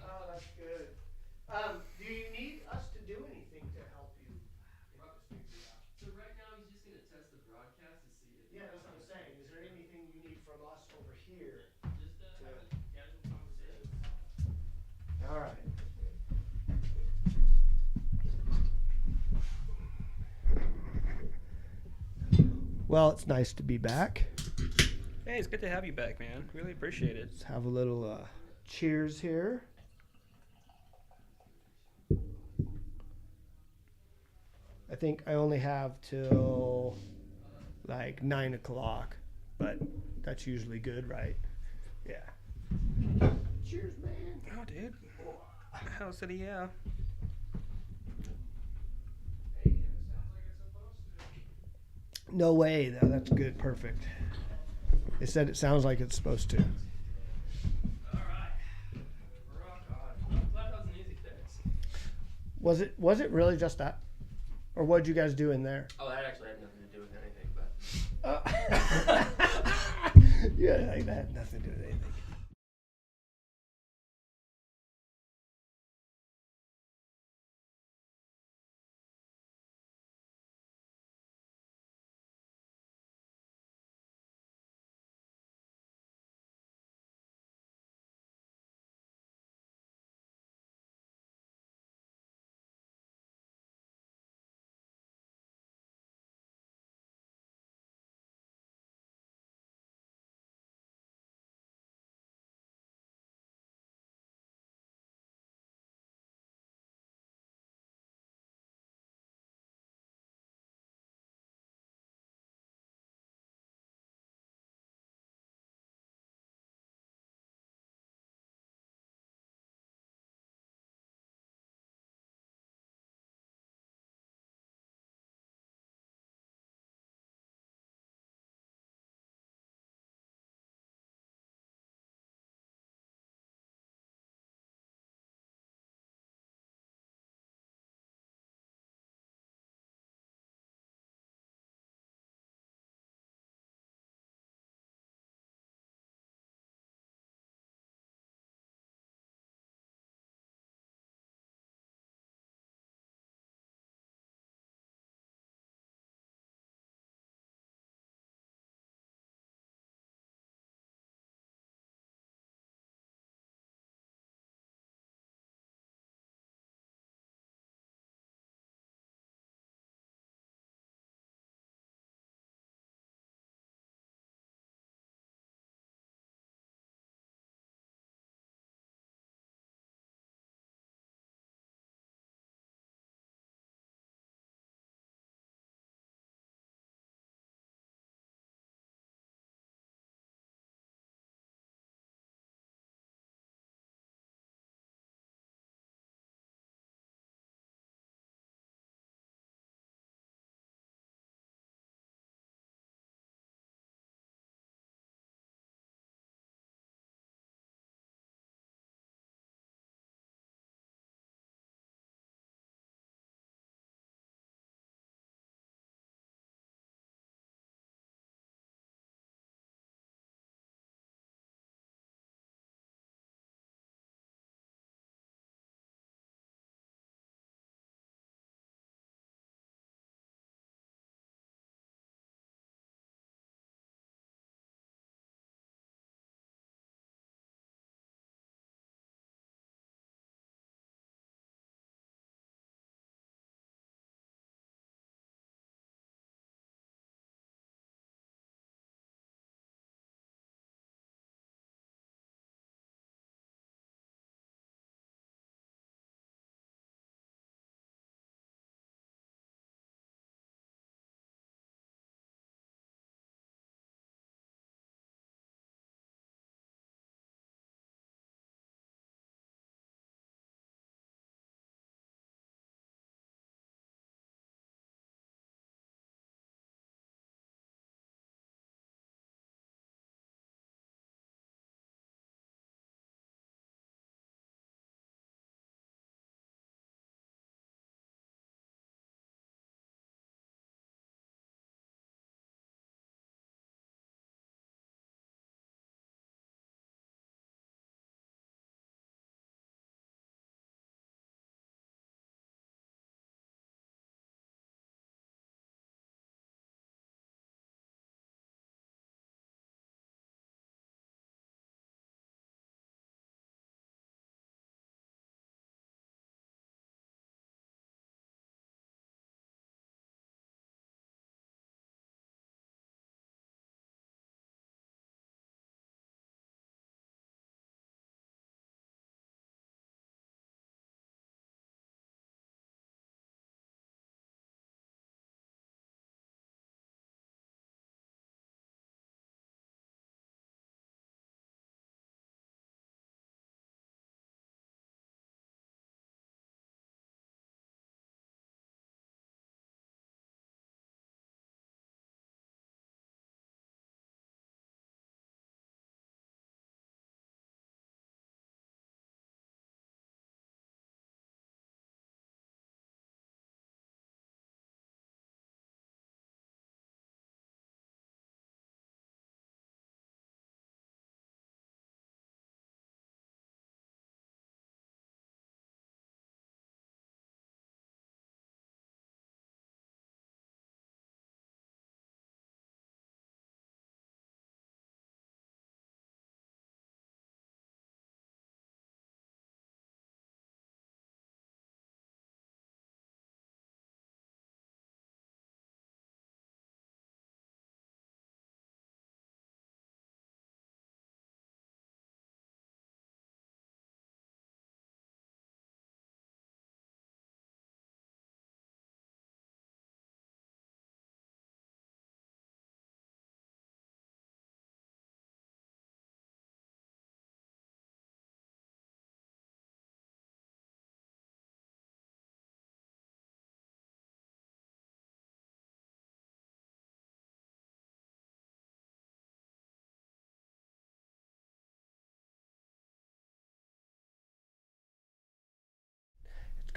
Oh, that's good. Do you need us to do anything to help you get this figured out? So right now he's just gonna test the broadcast to see if Yeah, the that's what I'm audio's saying. coming Is through there good. anything you need from us over here Just to? have a casual conversation. All right. Well, it's nice to be back. Hey, it's good to have you back, man. Really appreciate it. Let's have a little cheers here. I think I only have till like 9 o'clock, but that's usually good, right? Yeah. Cheers, man. Oh, dude. Hell City, yeah. No way, though. That's good. Perfect. They said it sounds like it's supposed to. Alright. Rock on. I'm glad that was an easy fix. Was it really just that? Or what did you guys do in there? Oh, that actually had nothing to do with anything, but Yeah, that had nothing to do with anything.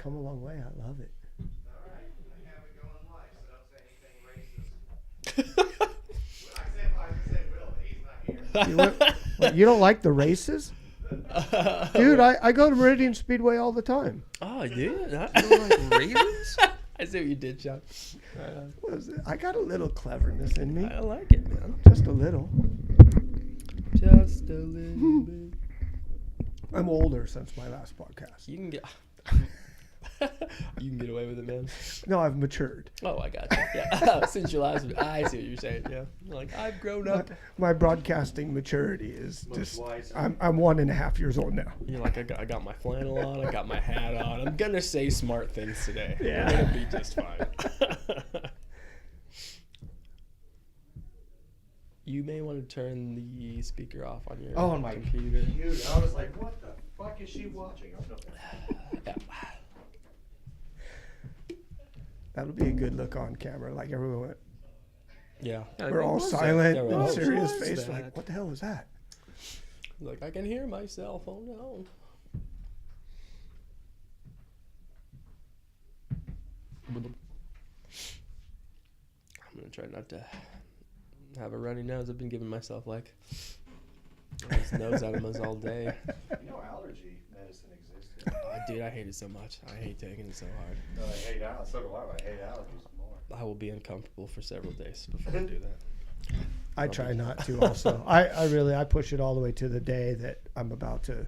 come a long way. I love it. All right. I have it going live, so don't say anything racist. I was going to say Will, but he's not here. What, you don't like the races? Dude, I go to Meridian Speedway all the time. Oh, yeah. I don't like raisins? I see what you did, Chuck. I got a little cleverness in me. I like it, man. Just a little. Just a little bit. I'm older since my last podcast. You can get... you can get away with it, man. No, I've matured. Oh, I got you. Yeah. Since your last... I see what you're saying, yeah. Like, I've grown up. My broadcasting maturity is Much just... wiser. I'm 1.5 years old now. You're like, I got my flannel on, I got my hat on. I'm going to say smart things today. Yeah. I'm going to be just fine. You may want to turn the speaker off on your On my computer. computer. I was like, what the fuck is she watching? Oh, no. Yeah. That'll be a good look on camera. Like everyone went, Yeah. we're all silent Yeah, we're and all, serious "What was face. that?" Like, what the hell was that? Like, I can hear myself. Oh, no. I'm going to try not to have a runny nose. I've been giving myself, like, those nose enemas all day. You know allergy medicine exists. Dude, I hate it so much. I hate taking it so hard. No, I hate allergies. So do I. I hate allergies more. I will be uncomfortable for several days before I do that. I try not to also. I push it all the way to the day that I'm about to.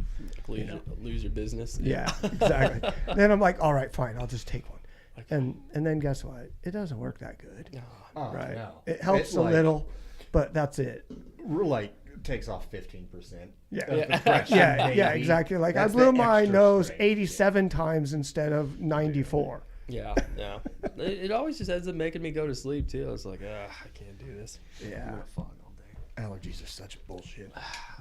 Lose your business. Yeah, exactly. Then I'm like, all right, fine, I'll just take one. Like, And then guess what? It doesn't work that good. no. Oh, Right. no. It helps It's a like- little, but that's it. Like, takes off 15%. Yeah. of the pressure, Yeah, yeah, maybe. exactly. Like That's I blew the my extra nose strength. 87 times instead of 94. Yeah, yeah. It always just ends up making me go to sleep, too. It's like, I can't do this. Yeah. I'm gonna fog all day. Allergies are such bullshit.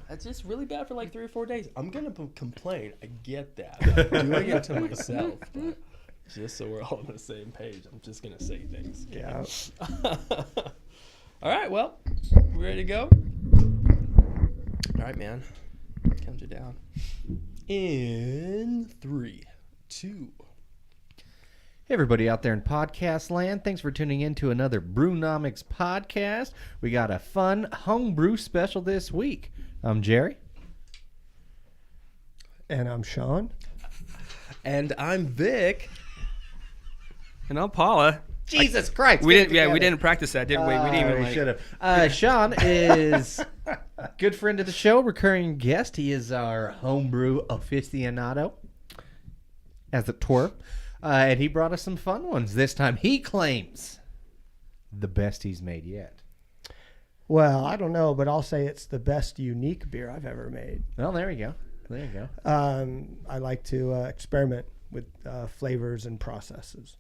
That's just really bad for like 3 or 4 days. I'm going to complain. I get that. I'm doing it to myself. But just so we're all on the same page, I'm just going to say things. Yeah. All right, well, we ready to go? All right, man. Count you down. In 3, 2. Hey, everybody out there in podcast land. Thanks for tuning in to another Brewnomics podcast. We got a fun homebrew special this week. I'm Jerry. And I'm Sean. And I'm Vic. And I'm Paula. Jesus Christ. We didn't practice that, did we? We didn't even We like. should have. Sean is a good friend of the show, recurring guest. He is our homebrew aficionado, as it were. And he brought us some fun ones this time. He claims the best he's made yet. Well, I don't know, but I'll say it's the best unique beer I've ever made. Well, there you go. There you go. I like to experiment with flavors and processes.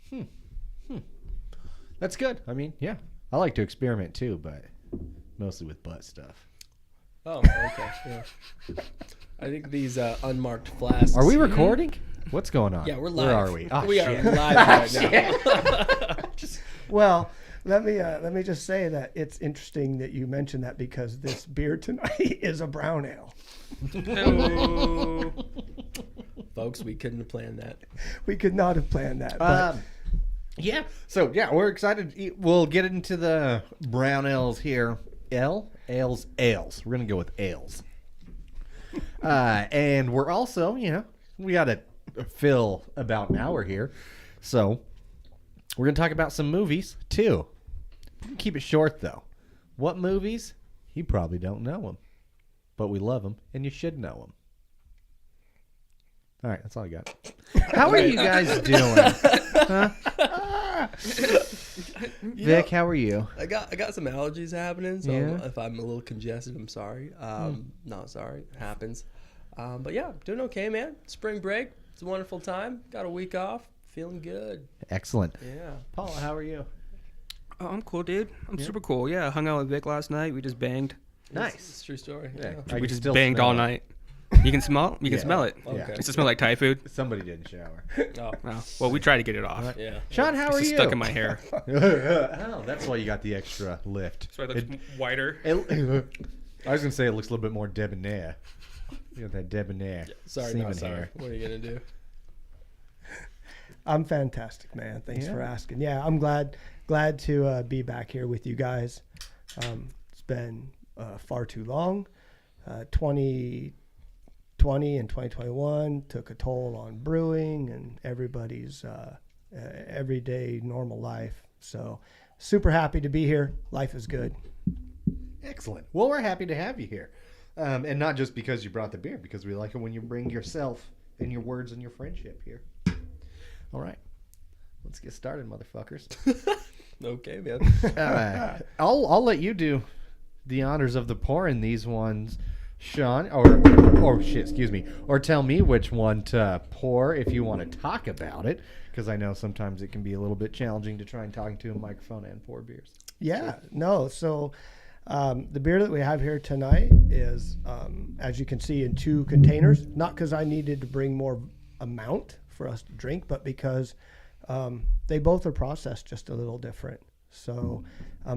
That's good. I mean, yeah. I like to experiment too, but mostly with butt stuff. Oh, okay. Yeah. I think these unmarked flasks. Are we recording? What's going on? Yeah, we're live. Where are we? Oh, we shit. are live right now. Well, let me just say that it's interesting that you mentioned that because this beer tonight is a brown ale. Oh. Folks, we couldn't have planned that. We could not have planned that. But Yeah. So, yeah, we're excited. We'll get into the brown ales here. Ales. We're going to go with ales. And we're also, we got to fill about an hour here. So, we're going to talk about some movies, too. Keep it short, though. What movies? You probably don't know them. But we love them, and you should know them. All right, that's all I got. How are you guys doing? Huh? Vic, how are you? I got some allergies happening, so Yeah. if I'm a little congested, I'm sorry. Not sorry. It happens. But yeah, doing okay, man. Spring break. It's a wonderful time. Got a week off. Feeling good. Excellent. Yeah. Paula, how are you? Oh, I'm cool, dude. I'm super cool. Yeah, I hung out with Vic last night. We just banged. Nice. It's a true story. Yeah. Yeah. I We can just still banged smell all it. night. You can smell? You can Yeah. smell it. Okay. Does it smell like Thai food? Somebody didn't shower. Oh, Oh, well, we tried to get it off. yeah. Sean, how are It's you? stuck in my hair. Oh, that's why you got the extra lift. So it looks whiter. I was going to say it looks a little bit more debonair. You got that debonair. Sorry, semen not sorry. hair. What are you gonna do? I'm fantastic, man. Thanks for Yeah. asking. Yeah, I'm glad to be back here with you guys. It's been far too long. 2020 and 2021 took a toll on brewing and everybody's everyday normal life. So super happy to be here. Life is good. Excellent. Well, we're happy to have you here. And not just because you brought the beer, because we like it when you bring yourself and your words and your friendship here. All right. Let's get started, motherfuckers. Okay, man. I'll let you do the honors of the pouring these ones, Sean, or tell me which one to pour if you want to talk about it, because I know sometimes it can be a little bit challenging to try and talk into a microphone and pour beers. Yeah, no. So the beer that we have here tonight is, as you can see, in 2 containers. Not because I needed to bring more amount for us to drink, but because they both are processed just a little different. So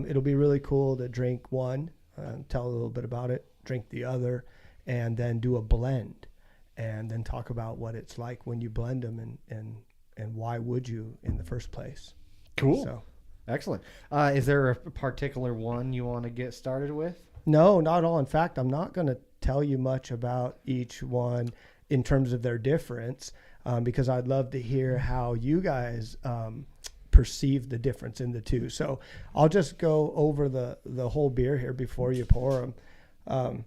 it'll be really cool to drink one, tell a little bit about it, drink the other, and then do a blend, and then talk about what it's like when you blend them and why would you in the first place. Cool. So, Excellent. Is there a particular one you want to get started with? no, not all. In fact, I'm not going to tell you much about each one in terms of their difference, because I'd love to hear how you guys perceive the difference in the two. So I'll just go over the whole beer here before you pour them.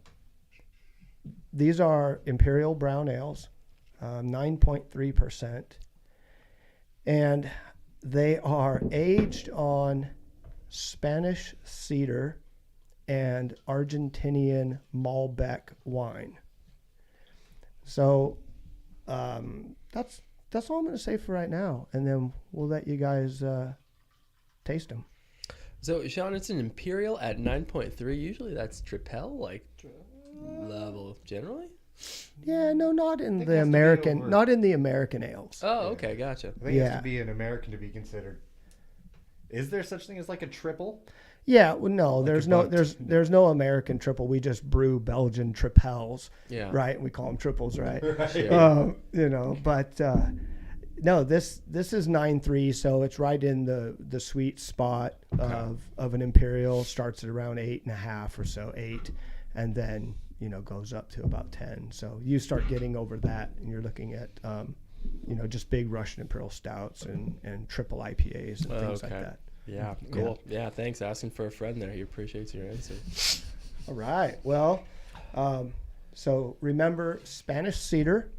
These are Imperial Brown Ales, 9.3%. And they are aged on Spanish cedar and Argentinian Malbec wine. So that's all I'm going to say for right now, and then we'll let you guys taste them. So, Sean, it's an Imperial at 9.3. Usually that's Tripel, like level generally. Yeah, no, not in think the it has to be American, over. not in the American ales. Oh, okay, gotcha. I think it has Yeah. to be an American to be considered. Is there such thing as like a triple? Yeah, well, no, Like there's a no, bunt. there's no American triple. We just brew Belgian tripels, Yeah. right? We call them triples, right? Sure. But no, this is 9.3, so it's right in the sweet spot of an Imperial. Starts at around 8.5 or so, 8, and then goes up to about 10. So you start getting over that, and you're looking at just big Russian Imperial stouts and triple IPAs and things like Okay. that. Yeah, cool. Yeah, thanks. Asking for a friend there. He appreciates your answer. All right. Well, so remember, Spanish cedar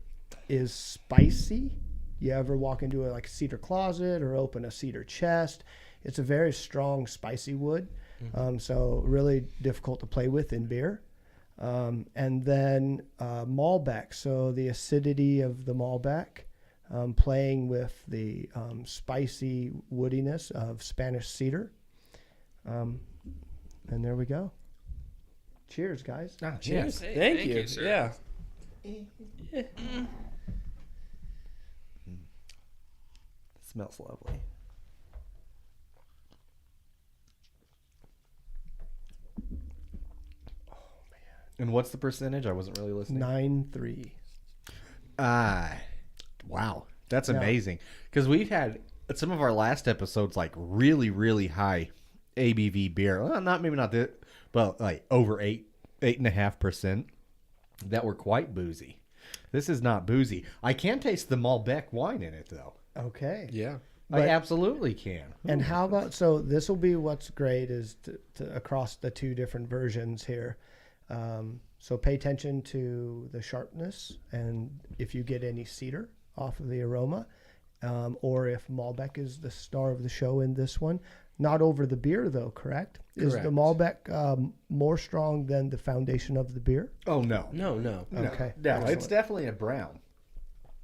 is spicy. You ever walk into a cedar closet or open a cedar chest? It's a very strong, spicy wood. So really difficult to play with in beer. And then Malbec. So the acidity of the Malbec, playing with the spicy woodiness of Spanish cedar. And there we go. Cheers, guys. Cheers. Hey, thank thank you. you, sir. Yeah. Smells lovely. And what's the percentage? I wasn't really listening. 9.3. Wow. That's Yeah. amazing. Because we've had some of our last episodes really, really high ABV beer. Well, maybe not that, but like over 8.5% that were quite boozy. This is not boozy. I can taste the Malbec wine in it though. Okay. Yeah. I But- absolutely can. And how about, so this will be what's great is to across the 2 different versions here. So pay attention to the sharpness and if you get any cedar off of the aroma, or if Malbec is the star of the show in this one. Not over the beer though, correct? Is the Correct. Malbec more strong than the foundation of the beer? Oh no. No. Okay. No, it's Excellent. definitely a brown.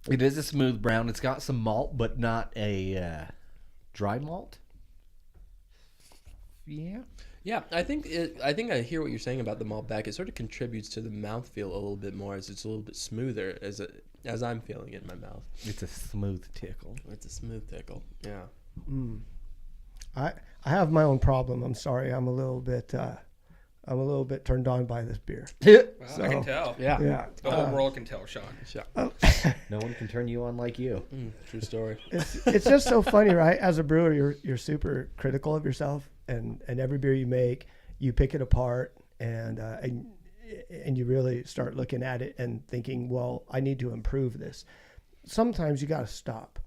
It is a smooth brown. It's got some malt, but not a dry malt. Yeah. Yeah, I think I hear what you're saying about the Malbec. It sort of contributes to the mouthfeel a little bit more, as it's a little bit smoother as I'm feeling it in my mouth. It's a smooth tickle. It's a smooth tickle. Yeah. I have my own problem. I'm sorry. I'm a little bit I'm a little bit turned on by this beer. Wow, I So- can tell. Yeah. Yeah. The whole world can tell, Sean. No one can turn you on like you. True story. It's just so funny, right? As a brewer, you're super critical of yourself, and every beer you make, you pick it apart, and you really start looking at it and thinking, well, I need to improve this. Sometimes you got to stop,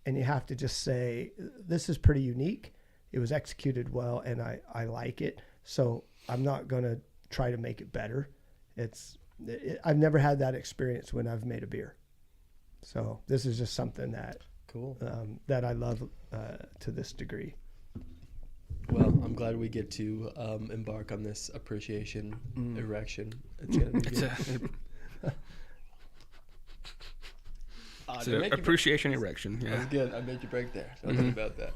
and you have to just say, this is pretty unique. It was executed well, and I like it. So I'm not going to try to make it better. I've never had that experience when I've made a beer. So this is just something that Cool. that I love to this degree. Well, I'm glad we get to embark on this appreciation erection. It's gonna be It's good. It's To a make you- appreciation erection. That Yeah. was good. I made you break there. Tell me about that.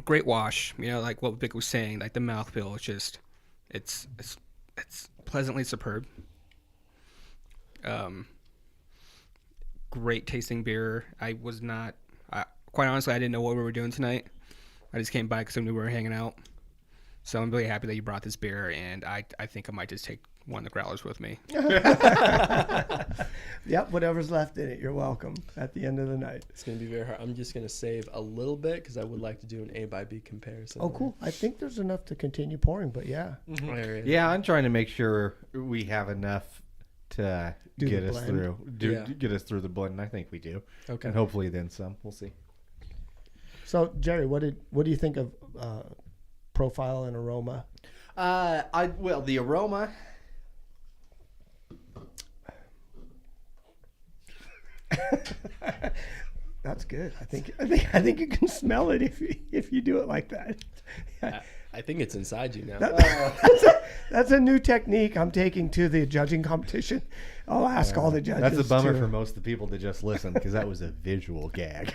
Great wash. You know, like what Vic was saying, like the mouthfeel is just, it's pleasantly superb. Great tasting beer. Quite honestly, I didn't know what we were doing tonight. I just came by because I knew we were hanging out. So I'm really happy that you brought this beer, and I think I might just take one of the growlers with me. Yep, whatever's left in it, you're welcome at the end of the night. It's gonna be very hard. I'm just gonna save a little bit because I would like to do an A by B comparison. Oh, cool. I think there's enough to continue pouring, but yeah. There is. Yeah, I'm trying to make sure we have enough to Do get the us blend. through. Yeah. Get us through the blend. And I think we do. Okay. And hopefully then some. We'll see. So, Jerry, what do you think of profile and aroma? The aroma. That's good. I think you can smell it if you do it like that. I think it's inside you now. That's a new technique I'm taking to the judging competition. I'll ask all the judges. That's a bummer to- for most of the people that just listen because that was a visual gag.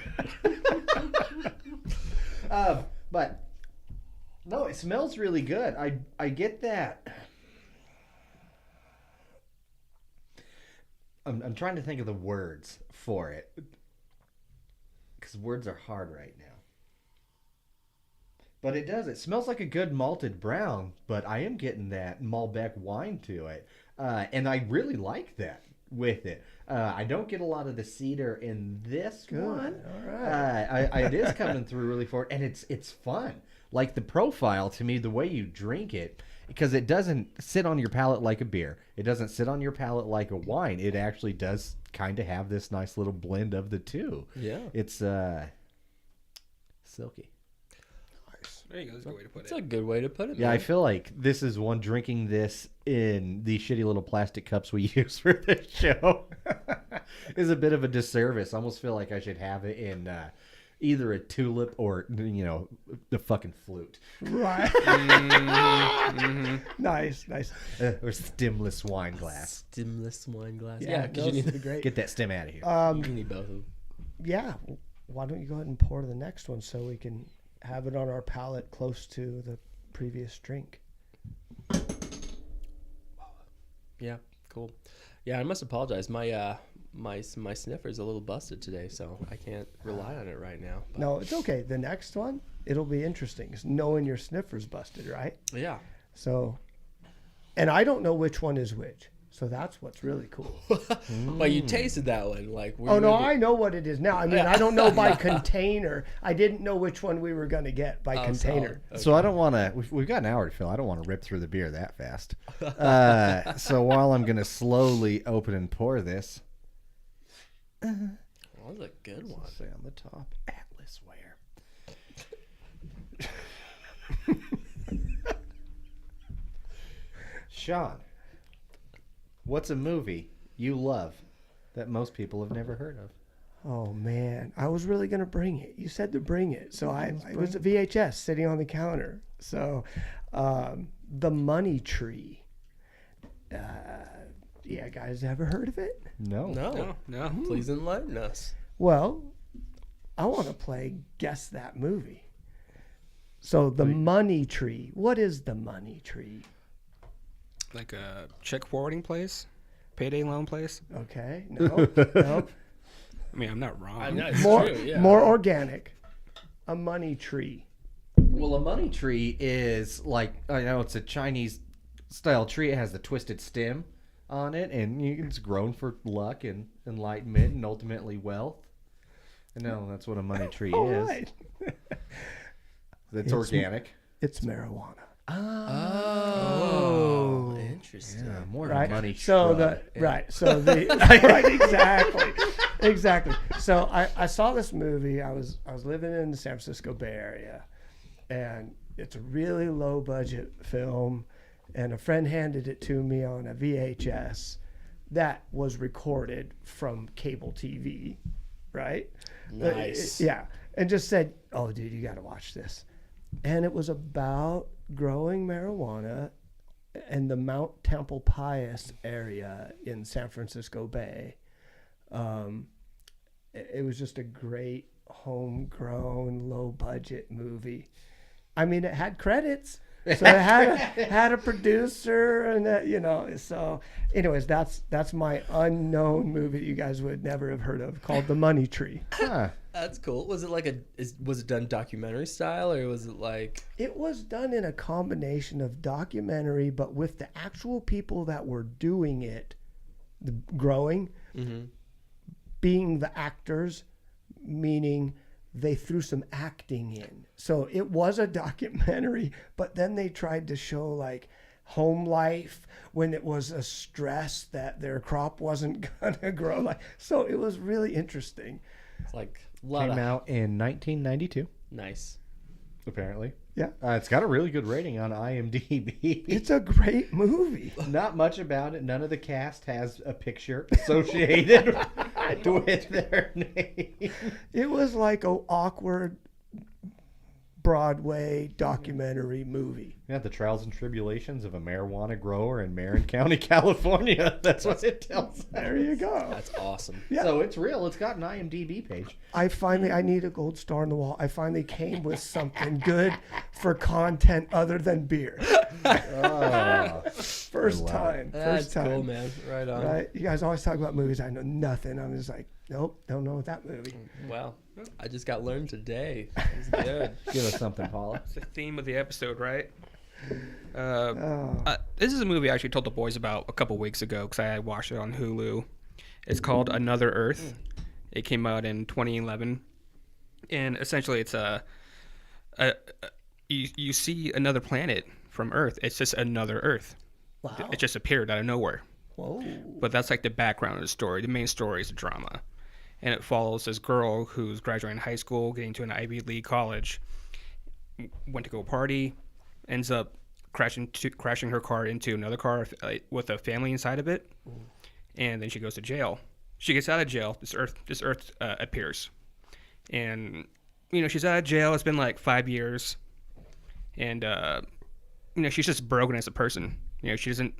But no, it smells really good. I get that. I'm trying to think of the words for it because words are hard right now. But it does. It smells like a good malted brown, but I am getting that Malbec wine to it. And I really like that with it. I don't get a lot of the cedar in this one. All right. It is coming through really forward, and it's fun. Like the profile, to me, the way you drink it, because it doesn't sit on your palate like a beer. It doesn't sit on your palate like a wine. It actually does kind of have this nice little blend of the two. Yeah. It's silky. There you go. That's a good way to put It's a good way to put it. Yeah, man. I feel like this is one drinking this in the shitty little plastic cups we use for this show is a bit of a disservice. I almost feel like I should have it in either a tulip or, the fucking flute. Right. Nice. Or stemless wine glass. Stemless wine glass. Yeah, Yeah, because those you would be need, great. Get that stem out of here. you need both of them. Yeah. Why don't you go ahead and pour the next one so we can have it on our palate close to the previous drink? Yeah, cool. Yeah, I must apologize. My my sniffer's a little busted today, so I can't rely on it right now. But No, it's okay. The next one, it'll be interesting. It's knowing your sniffer's busted, right? yeah. So, and I don't know which one is which. So that's what's really cool. Well, you tasted that one, like. Oh no, I know what it is now. I mean, I don't know by container. I didn't know which one we were going to get by container. solid. So I don't want to. We've got an hour to fill. I don't want to rip through the beer that fast. So while I'm going to slowly open and pour this, Well, that's a good one. say on the top, Atlas ware. Sean, what's a movie you love that most people have never heard of? Oh man, I was really gonna bring it. You said to bring it, so it was a VHS sitting on the counter. So, The Money Tree. Yeah, guys, ever heard of it? No. No. Please enlighten us. Well, I want to play Guess That Movie. So, The Money Tree. What is The Money Tree? Like a check forwarding place, payday loan place. Okay, no, no. I mean, I'm not wrong. I know, it's More, true, yeah. more organic. A money tree. Well, a money tree is like, I know it's a Chinese style tree. It has the twisted stem on it, and it's grown for luck and enlightenment and ultimately wealth. And no, that's what a money tree All is. right. It's organic. It's marijuana. Oh, interesting. Yeah, more of Right. a money So shrub. right, exactly. So I saw this movie. I was living in the San Francisco Bay Area, and it's a really low budget film, and a friend handed it to me on a VHS that was recorded from cable TV, right? Nice. Yeah, and just said, "Oh, dude, you got to watch this." And it was about growing marijuana in the Mount Tamalpais area in San Francisco Bay. It was just a great homegrown, low budget movie. I mean, it had credits, so it had a producer, and So, anyways, that's my unknown movie that you guys would never have heard of, called The Money Tree. Huh. That's cool. Was it like was it done documentary style, or was it like? It was done in a combination of documentary, but with the actual people that were doing it, the growing, being the actors, meaning they threw some acting in. So it was a documentary, but then they tried to show like home life when it was a stress that their crop wasn't gonna grow. So it was really interesting. It's like a lot Came of out in 1992, nice. apparently. Yeah. It's got a really good rating on IMDb. It's a great movie. Not much about it. None of the cast has a picture associated with their name. It was like an awkward Broadway documentary movie. Yeah, the trials and tribulations of a marijuana grower in Marin County, California. That's what it tells us. There you go. That's awesome. Yeah. So it's real. It's got an IMDb page. I need a gold star on the wall. I finally came with something good for content other than beer. Oh, First time. That's First time. cool, man. Right on. Right? You guys always talk about movies. I know nothing. I'm just like, nope, don't know that movie. Wow. I just got learned today. It's good. give us something, Paula. It's the theme of the episode, right? Oh. This is a movie I actually told the boys about a couple weeks ago because I watched it on Hulu. It's called Another Earth. It came out in 2011, and essentially it's you see another planet from Earth. It's just another Earth. Wow. It just appeared out of nowhere. Whoa. But that's like the background of the story. The main story is a drama, and it follows this girl who's graduating high school, getting to an Ivy League college, went to go party, ends up crashing her car into another car with a family inside of it, and then she goes to jail. She gets out of jail. This Earth appears, and she's out of jail. It's been like 5 years, and she's just broken as a person. She doesn't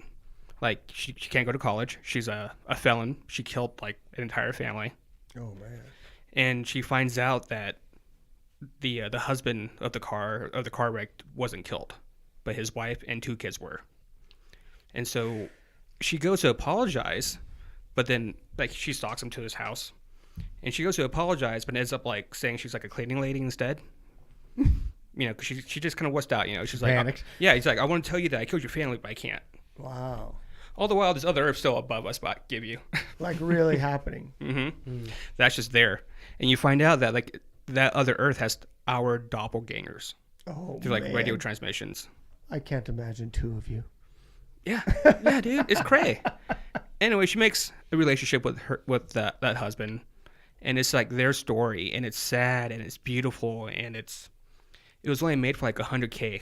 she can't go to college. She's a felon. She killed like an entire family. Oh, man. And she finds out that the husband of the car wreck wasn't killed, but his wife and 2 kids were. And so she goes to apologize, but then she stalks him to his house, and she goes to apologize, but ends up saying she's like a cleaning lady instead. Because she just kind of wussed out. She's like, Panicked. yeah, he's like, I want to tell you that I killed your family, but I can't. Wow. All the while, this other Earth still above us, but I give you. Like really happening. That's just there, and you find out that that other Earth has our doppelgangers Oh, through man. radio transmissions. I can't imagine 2 of you. Yeah, dude, it's cray. Anyway, she makes a relationship with that husband, and it's like their story, and it's sad and it's beautiful, and it was only made for like $100K.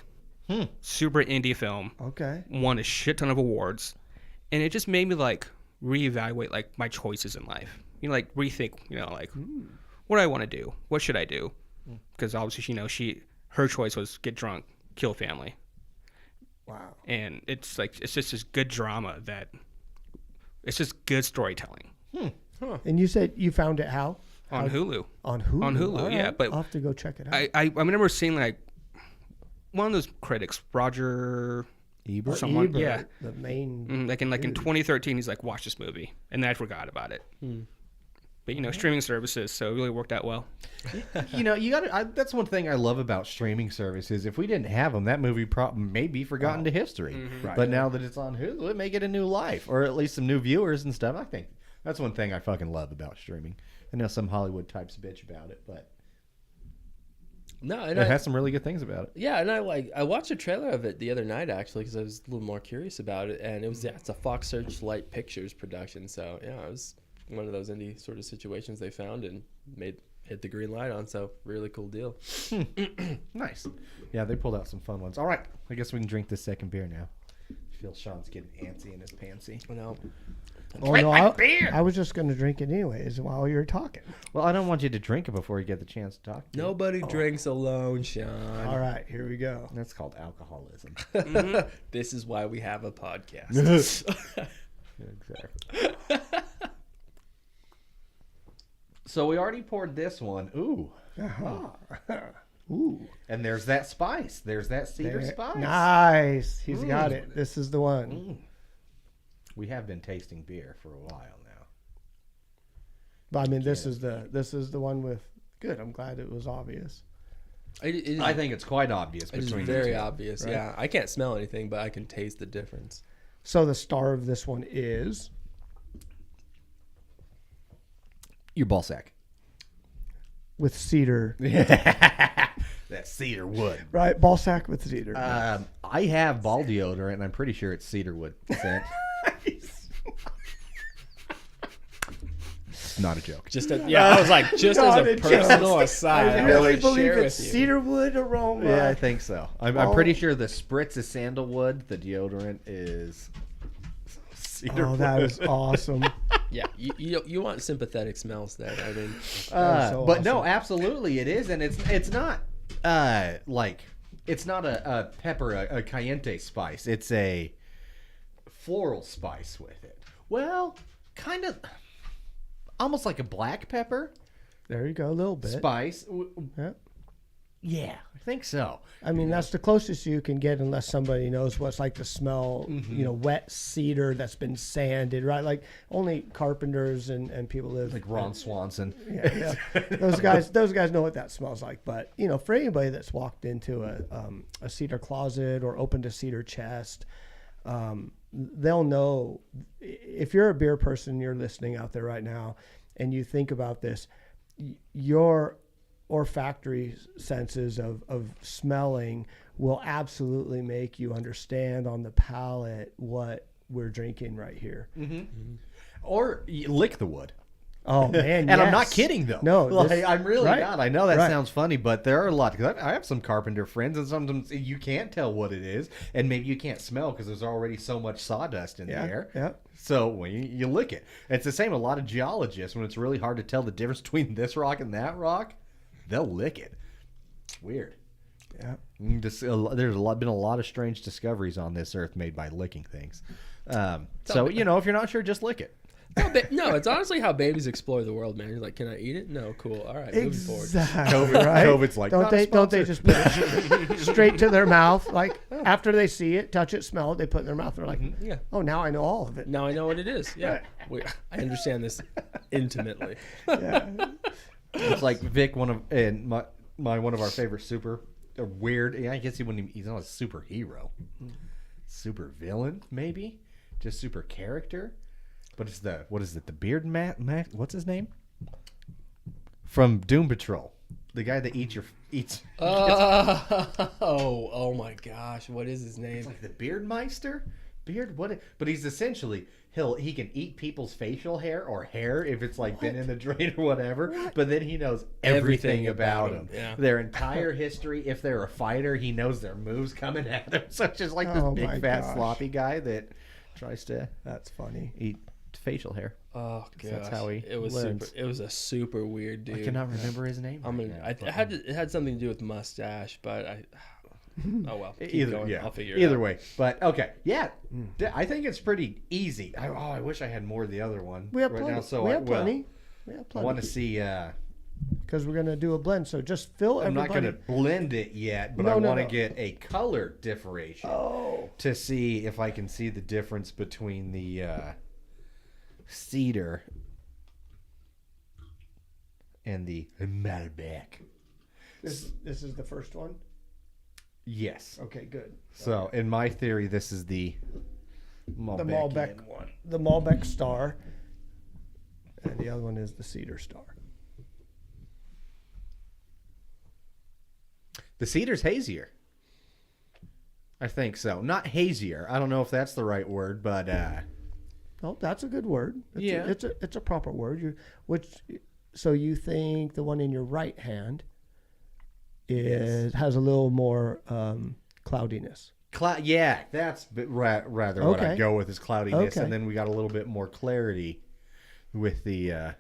Super indie film. Okay. Won a shit ton of awards, and it just made me reevaluate my choices in life. Rethink. What do I want to do? What should I do? Because obviously, her choice was get drunk, kill family. Wow. And it's just this good drama that it's just good storytelling And you said you found it how? on Hulu. On Hulu. On Hulu, All yeah, right. but I'll have to go check it out. I remember seeing one of those critics, Roger Ebert. someone, Ebert, yeah, the main. in 2013, he's like, watch this movie, and then I forgot about it. But streaming services, so it really worked out well. You got that's one thing I love about streaming services. If we didn't have them, that movie may be forgotten to history. Right. But now that it's on Hulu, it may get a new life, or at least some new viewers and stuff. I think that's one thing I fucking love about streaming. I know some Hollywood types bitch about it, but No, it and has some really good things about it. yeah, and I watched a trailer of it the other night actually because I was a little more curious about it, and it's a Fox Searchlight Pictures production, so yeah, it was one of those indie sort of situations they found and hit the green light on. So really cool deal. Nice. Yeah, they pulled out some fun ones. All right, I guess we can drink this second beer now. I feel Sean's getting antsy in his pantsy. No, Oh, no, I was just going to drink it anyways while you were talking. Well, I don't want you to drink it before you get the chance to talk. nobody drinks alone, Sean. All right, here we go. That's called alcoholism. This is why we have a podcast. Exactly. So we already poured this one. Ooh. Ooh. And there's that spice. There's that cedar There- spice. Nice. He's got it. This is the one. We have been tasting beer for a while now. But I mean, this is the one with. Good. I'm glad it was obvious. I think it's quite obvious It's between very the two. obvious. right? Yeah, I can't smell anything, but I can taste the difference. So the star of this one is Your ball sack. with cedar. That cedar wood. Right, ball sack with cedar. I have ball deodorant, and I'm pretty sure it's cedar wood scent. Not a joke. I was like, just Not as a a joke. personal aside, I I really would believe share it's with you. cedarwood aroma. Yeah, I think so. I'm pretty sure the spritz is sandalwood. The deodorant is cedar Oh, wood. that is awesome. Yeah, you want sympathetic smells there. I mean, so but no, awesome. absolutely it is, and it's not like it's not a pepper, a cayenne spice. It's a floral spice with it. Well, kind of, almost like a black pepper There you go, a little bit. spice. Yeah. Yeah, I think so. I mean, that's the closest you can get unless somebody knows what's like to smell, wet cedar that's been sanded, right? Like only carpenters and people live Like Ron Swanson. Yeah. Those guys know what that smells like. But for anybody that's walked into a cedar closet or opened a cedar chest, they'll know. If you're a beer person, you're listening out there right now, and you think about this, your olfactory senses of smelling will absolutely make you understand on the palate what we're drinking right here. Or you lick the wood. Oh man, And I'm not yes. kidding though. No, Like, this- I'm really right, not. I know that right. sounds funny, but there are a lot. Cause I have some carpenter friends, and sometimes you can't tell what it is, and maybe you can't smell because there's already so much sawdust in the air. Yeah. So when you lick it, it's the same. A lot of geologists, when it's really hard to tell the difference between this rock and that rock, they'll lick it. It's weird. Yeah. There's been a lot of strange discoveries on this earth made by licking things. So if you're not sure, just lick it. no, it's honestly how babies explore the world, man. You're like, can I eat it? No, cool. All right, moving forward. Exactly. Right? COVID's like, don't not a they sponsor. just put it straight to their mouth? Like after they see it, touch it, smell it, they put it in their mouth. They're like, Yeah. oh, now I know all of it. Now I know what it is. Yeah, I understand this intimately. Yeah. It's like Vic, one of our favorite super weird. I guess he's not a superhero, super villain maybe, just super character. But it's the Beard Matt? What's his name? From Doom Patrol, the guy that eats. Oh my gosh, what is his name? Like the Beardmeister. Beard what? But he's essentially he can eat people's facial hair or hair if it's like been in the drain or whatever. But then he knows everything about them. Yeah. Their entire history. If they're a fighter, he knows their moves coming at them. So it's just like this Oh my big fat gosh. sloppy guy that tries to That's funny. eat facial hair. Oh gosh, That's how he it was learns. super. It was a super weird dude. I cannot remember his name. I mean, right now. it had something to do with mustache, but oh well. Keep Either going. yeah, I'll figure it either out. way. But okay, yeah, I think it's pretty easy. I wish I had more of the other one We have right plenty. now. So we have well, plenty. We have I plenty. want to see. Because we're gonna do a blend. So just fill I'm everybody. not going to blend it yet, but No, I want to no. get a color differentiation Oh. to see if I can see the difference between the cedar and the Malbec. This is the first one. Yes. Okay, good. So, in my theory, this is the Malbec one. The Malbec Star. And the other one is the Cedar Star. The cedar's hazier. I think so. Not hazier. I don't know if that's the right word, but Oh, that's a good word. Yeah. It's a proper word. So you think the one in your right hand has a little more cloudiness. yeah, that's rather what I Okay. go with is cloudiness, Okay. and then we got a little bit more clarity with the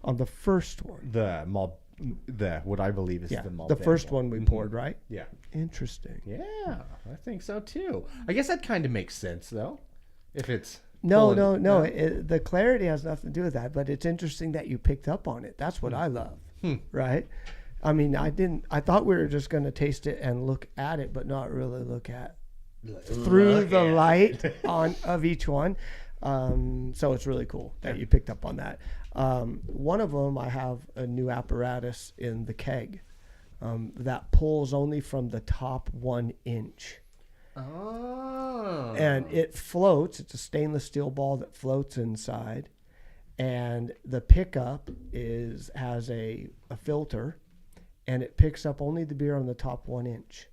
On the first one. what I believe is Yeah. the Malbec The first one we poured, right? Yeah. Interesting. Yeah, I think so too. I guess that kind of makes sense though, if it's No. pulling- The clarity has nothing to do with that, but it's interesting that you picked up on it. That's what I love, right? I mean, I thought we were just going to taste it and look at it, but not really look at through the light of each one. So it's really cool that you picked up on that. One of them, I have a new apparatus in the keg that pulls only from the top 1 inch. Oh. And it floats. It's a stainless steel ball that floats inside, and the pickup has a filter, and it picks up only the beer on the top 1 inch.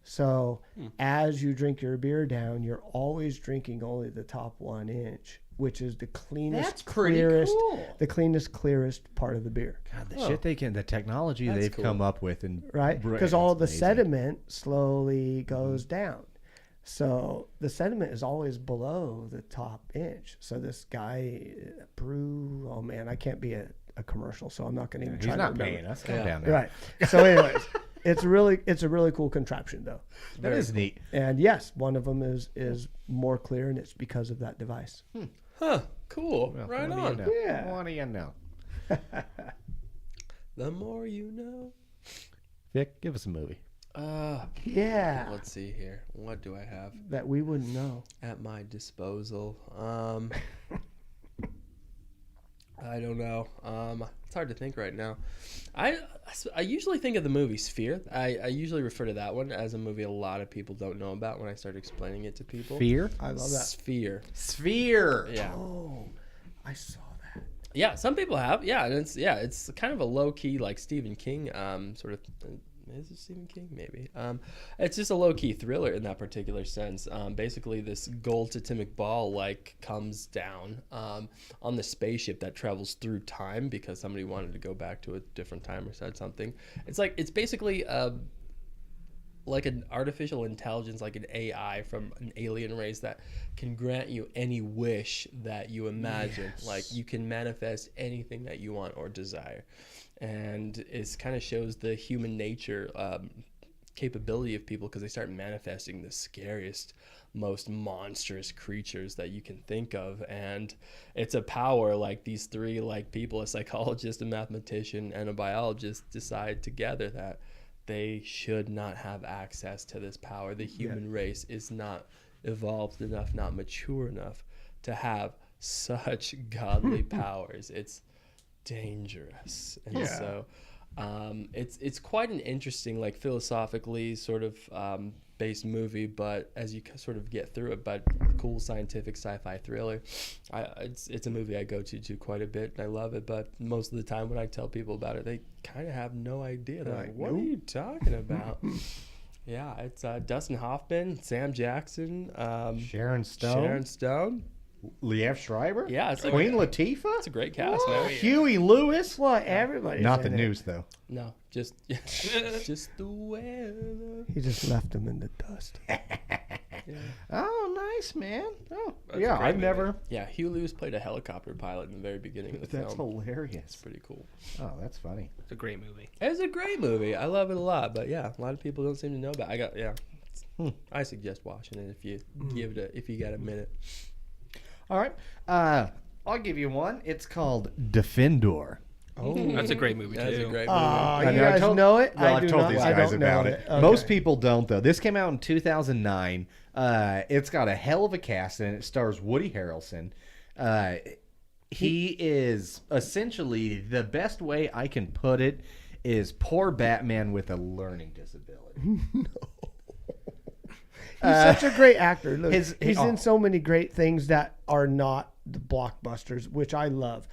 So as you drink your beer down, you're always drinking only the top 1 inch, which is the cleanest, That's pretty clearest, cool. the clearest part of the beer. God, the technology That's they've cool. come up with, and Right? Because all it's the amazing. sediment slowly goes down. So the sediment is always below the top inch. So this guy, oh man, I can't be a commercial, so I'm not going to even He's try not to remember. paying us. Calm Yeah. down now. Right. So anyways, it's a really cool contraption though. That is neat. And yes, one of them is more clear, and it's because of that device. Huh. Cool. Well, right what do you on. know? Yeah. What do you know? The more you know. Vic, give us a movie. Yeah. Let's see here. What do I have That we wouldn't know. at my disposal? I don't know. It's hard to think right now. I usually think of the movie Sphere. I usually refer to that one as a movie a lot of people don't know about when I start explaining it to people. Fear? I love that. Sphere. Yeah. Oh, I saw that. Yeah, some people have. Yeah, and it's kind of a low key like Stephen King sort of. Is it Stephen King? Maybe. It's just a low key thriller in that particular sense. Basically, this gold totemic ball comes down on the spaceship that travels through time because somebody wanted to go back to a different time or said something. It's basically like an artificial intelligence, like an AI from an alien race that can grant you any wish that you imagine. Yes. Like you can manifest anything that you want or desire. And it kind of shows the human nature capability of people because they start manifesting the scariest, most monstrous creatures that you can think of. And it's a power like these three people, a psychologist, a mathematician, and a biologist decide together that they should not have access to this power. The human race is not evolved enough, not mature enough to have such godly powers. It's dangerous. And so it's quite an interesting philosophically sort of based movie, but as you sort of get through it, but cool scientific sci-fi thriller. It's a movie I go to quite a bit, and I love it, but most of the time when I tell people about it, they kind of have no idea. They're like, what are you talking about? Yeah, it's Dustin Hoffman, Sam Jackson, Sharon Stone. Liev Schreiber? Yeah, it's Queen Latifah? it's a great cast, man. Huey Lewis? Well, everybody. Not the news, though. No, just just the weather. He just left them in the dust. Oh, nice, man. Oh, That's a yeah, great I've movie. never. Yeah, Huey Lewis played a helicopter pilot in the very beginning of the That's film. It's hilarious. pretty cool. Oh, that's funny. It's a great movie. It's a great movie. I love it a lot, but yeah, a lot of people don't seem to know about it. I suggest watching it if you if you got a minute. All right. I'll give you one. It's called Defendor. Oh, That's a great movie, That's too. a great movie. you know, I guys told- know it? Well, I I've do told not. these I guys don't about know it. Okay. Most people don't, though. This came out in 2009. It's got a hell of a cast, and it stars Woody Harrelson. He is essentially, the best way I can put it is poor Batman with a learning disability. He's such a great actor. Look, his- he's oh. in so many great things that are not the blockbusters, which I love.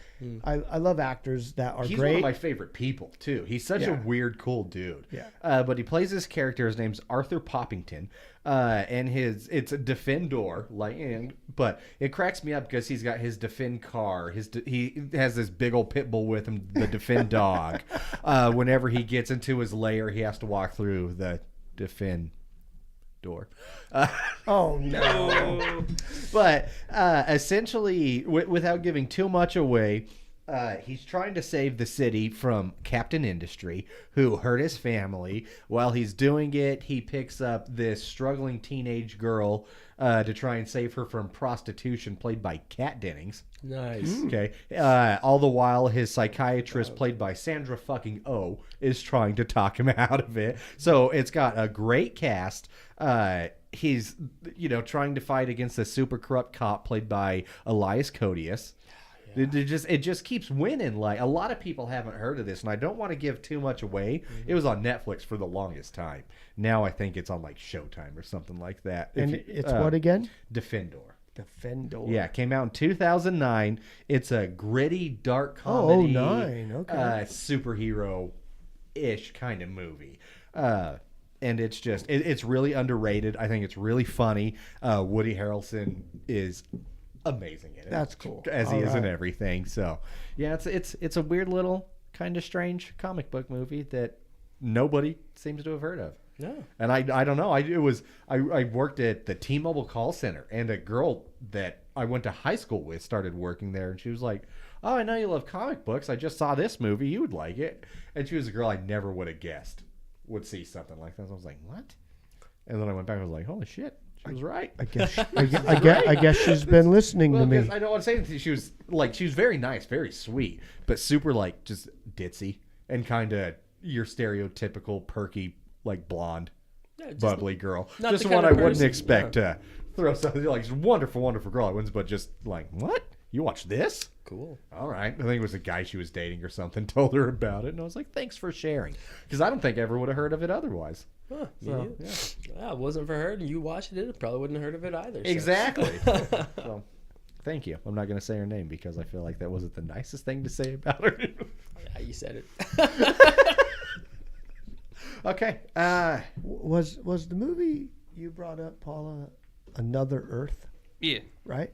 I love actors that are He's great. one of my favorite people too. He's such a Yeah. weird, cool dude. Yeah. But he plays this character. His name's Arthur Poppington, and it's a Defendor, but it cracks me up because he's got his Defend car. He has this big old pit bull with him, the Defend dog. Whenever he gets into his lair, he has to walk through the Defend door. Oh no! But essentially, without giving too much away, he's trying to save the city from Captain Industry, who hurt his family. While he's doing it, he picks up this struggling teenage girl to try and save her from prostitution, played by Kat Dennings. Nice. Okay. All the while, his psychiatrist, played by Sandra fucking Oh, is trying to talk him out of it. So it's got a great cast. He's, trying to fight against a super corrupt cop played by Elias Codius. Yeah. It just keeps winning. Like, a lot of people haven't heard of this, and I don't want to give too much away. Mm-hmm. It was on Netflix for the longest time. Now I think it's on like Showtime or something like that. And it's what again? Defendor. Defendor. Yeah, came out in 2009. It's a gritty, dark Oh, comedy, 09, okay. superhero-ish kind of movie. And it's just, it's really underrated. I think it's really funny. Woody Harrelson is amazing in it. That's cool. As he All is in right. everything. So, yeah, it's a weird little, kind of strange comic book movie that nobody seems to have heard of. No. And I don't know. I worked at the T-Mobile call center, and a girl that I went to high school with started working there, and she was like, "Oh, I know you love comic books. I just saw this movie. You would like it." And she was a girl I never would have guessed would see something like this. I was like, "What?" And then I went back and was like, "Holy shit, she was right." I guess she's been listening Well, to me. because I don't want to say anything. She was very nice, very sweet, but super like just ditzy and kind of your stereotypical perky, like blonde, Yeah, just bubbly girl. not Just the one kind I of wouldn't person- expect to throw something like just wonderful, wonderful girl. I wouldn't, but just like, what? You watch this? Cool. All right. I think it was a guy she was dating or something. Told her about it, and I was like, thanks for sharing, because I don't think I ever would have heard of it otherwise. Huh, me So, neither. Yeah, it wasn't for her, and you watched it, probably wouldn't have heard of it either. So. Exactly. So, thank you. I'm not going to say her name because I feel like that wasn't the nicest thing to say about her. Yeah, you said it. Okay. Was the movie you brought up, Paula, Another Earth? Yeah. Right.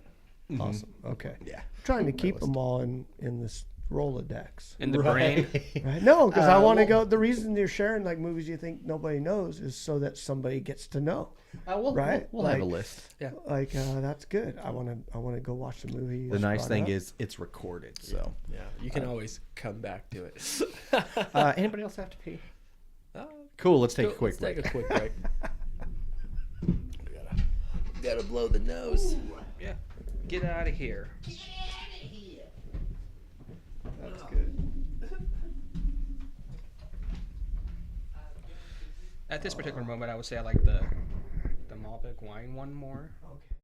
Awesome. Okay. Yeah. Trying to keep them all in this Rolodex. In the brain. Right? No, because I want to well- go. The reason you're sharing like movies you think nobody knows is so that somebody gets to know. Right? We'll have a Like- list. Like that's good. I want to go watch the movie. you The just nice brought thing up. is it's recorded. So, Yeah, you can always come back to it. anybody else have to pee? Uh, Cool. Let's take a Let's quick break. take a quick break. We gotta blow the nose. Yeah. Get out of here. That's good. At this particular moment, I would say I like the Malbec wine one more. Okay.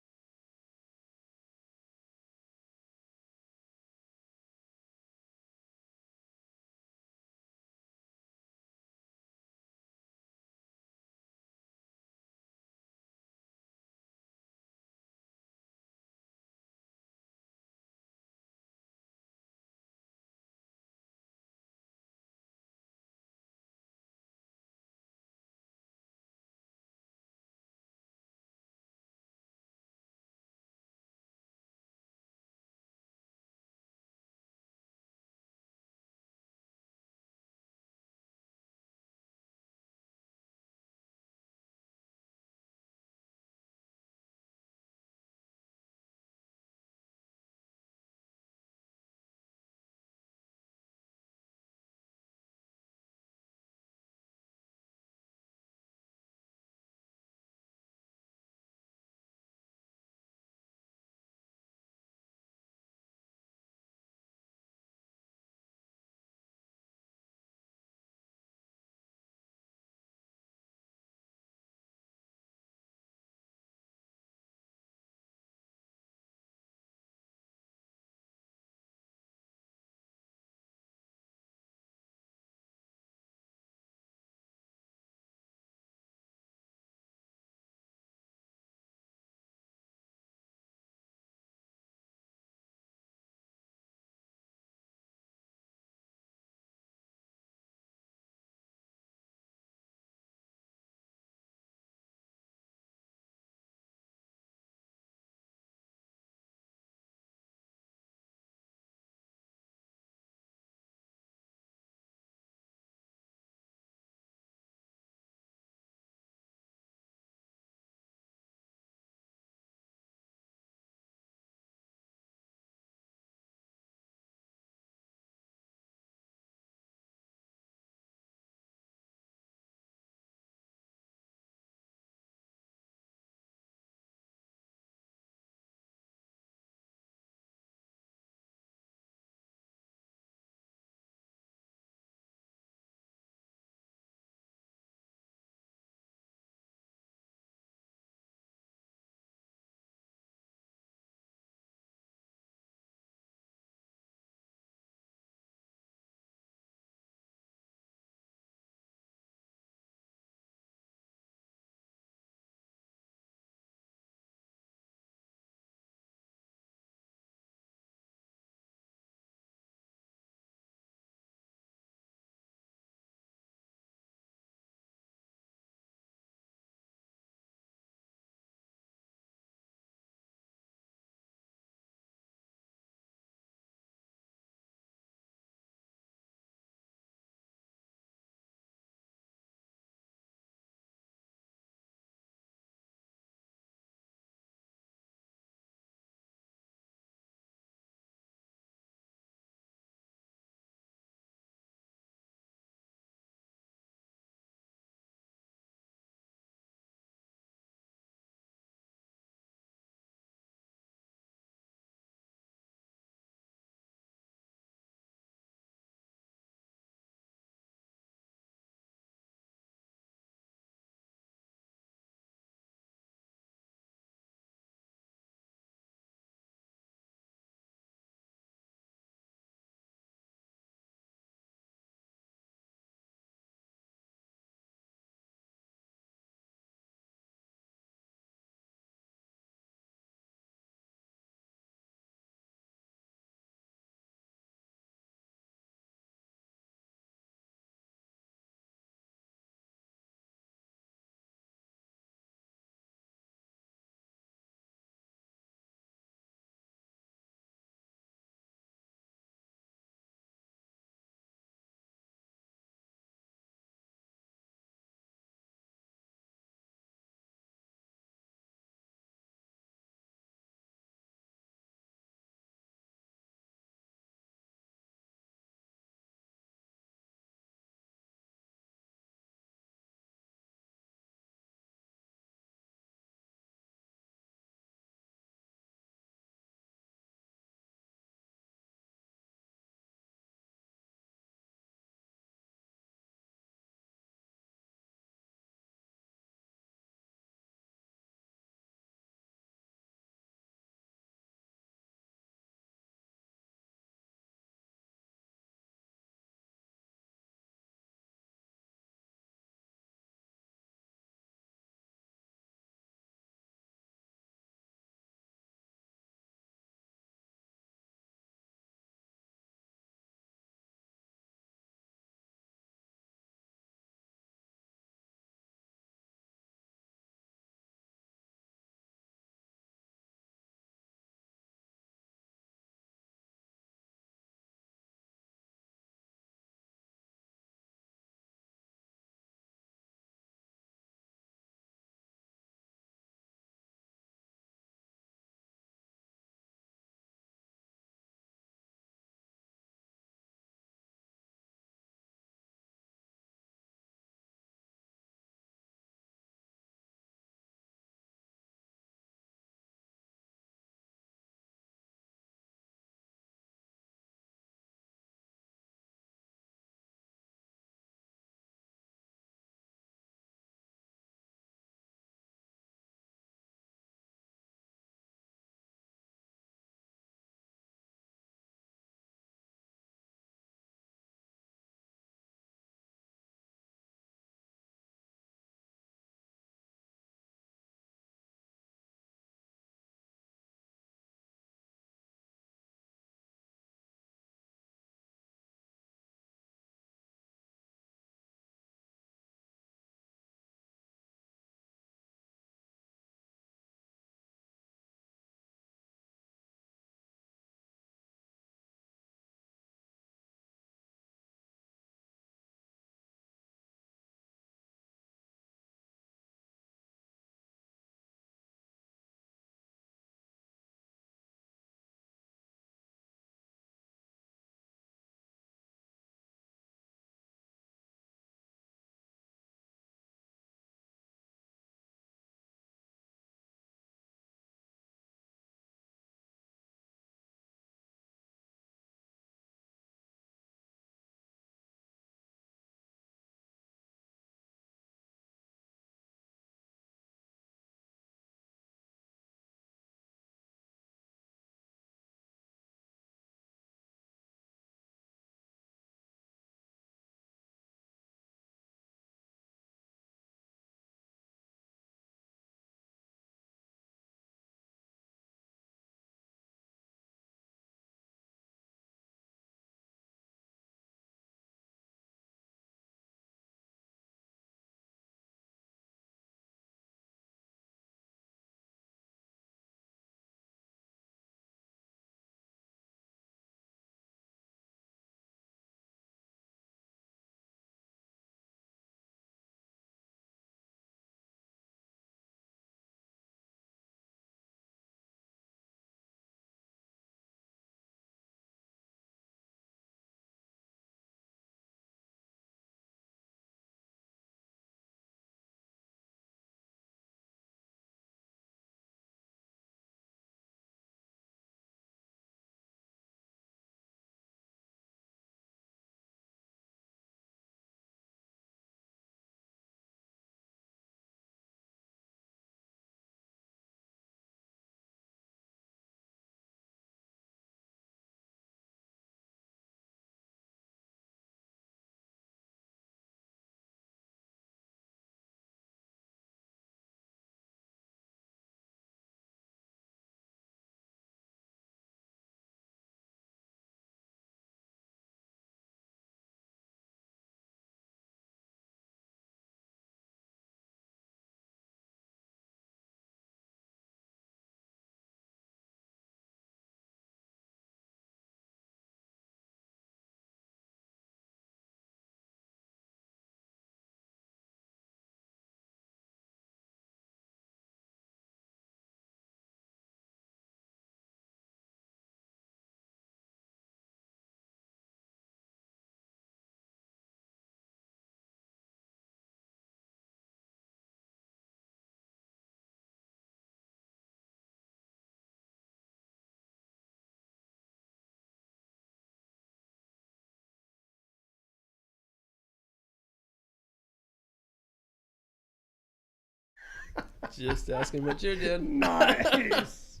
Just asking what you're doing. Nice.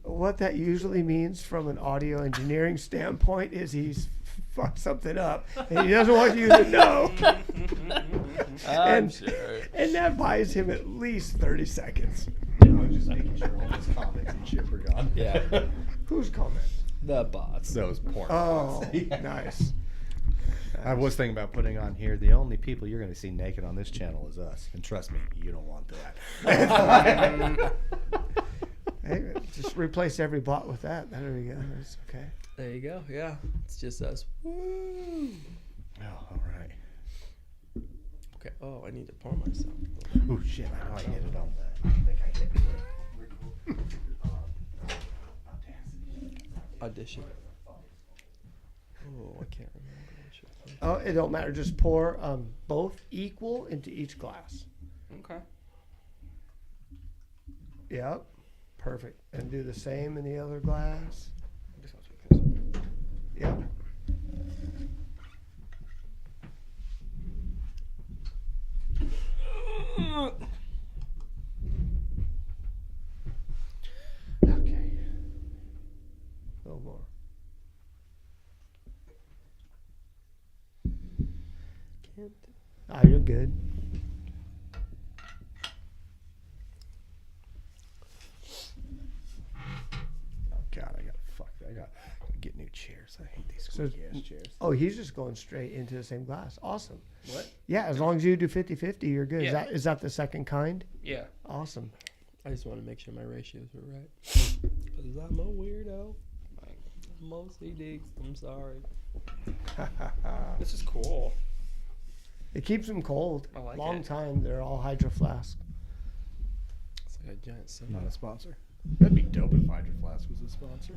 What that usually means from an audio engineering standpoint is he's fucked something up and he doesn't want you to know. I'm sure. And that buys him at least 30 seconds. I was just making sure all his comments and shit were gone. Yeah. Whose comments? The bots. Those porn. Oh, Yeah. nice. I was thinking about putting on here, the only people you're going to see naked on this channel is us. And trust me, you don't want that. Hey, just replace every bot with that. There we go. That's okay. There you go. Yeah. It's just us. Woo. Oh, all right. Okay. Oh, I need to pour myself. Oh, shit. I know I hit it on that. I think I hit it. Audition. Oh, I can't remember. Oh, it don't matter. Just pour both equal into each glass. Okay. Yep. Perfect. And do the same in the other glass. I guess I'll take this one. Yep. Okay. A little more. Can't. Ah, you're good. Oh, God, I gotta get new chairs. I hate these So- squeaky ass chairs. Oh, he's just going straight into the same glass. Awesome. What? Yeah, as long as you do 50-50, you're good. Yeah. Is that the second kind? Yeah. Awesome. I just want to make sure my ratios were right. Because I'm a weirdo. I'm OCD. I'm sorry. This is cool. It keeps them cold. I like Long it. time. They're all Hydro Flask. It's like a giant sun. Not a sponsor. That'd be dope if Hydro Flask was a sponsor.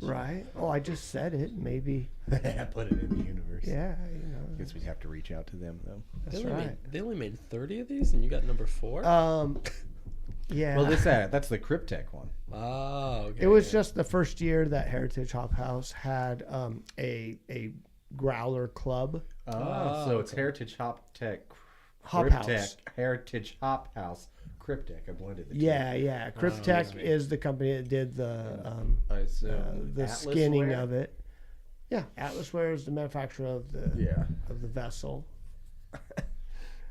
Right? Oh, I just said it. Maybe. Put it in the universe. Yeah, you know. Guess we'd have to reach out to them, though. That's They only, right. they only made 30 of these, and you got number 4? Yeah. Well, that's the Cryptek one. Oh, okay. It was yeah. just the first year that Heritage Hop House had a growler club. Oh, so it's Heritage Hop Tech Hop Cryptek, House. Heritage Hop House Cryptek. I blended the two. Yeah. Cryptek is the company that did the I assume the Atlas skinning Ware? of it. Yeah, Atlasware is the manufacturer of the vessel.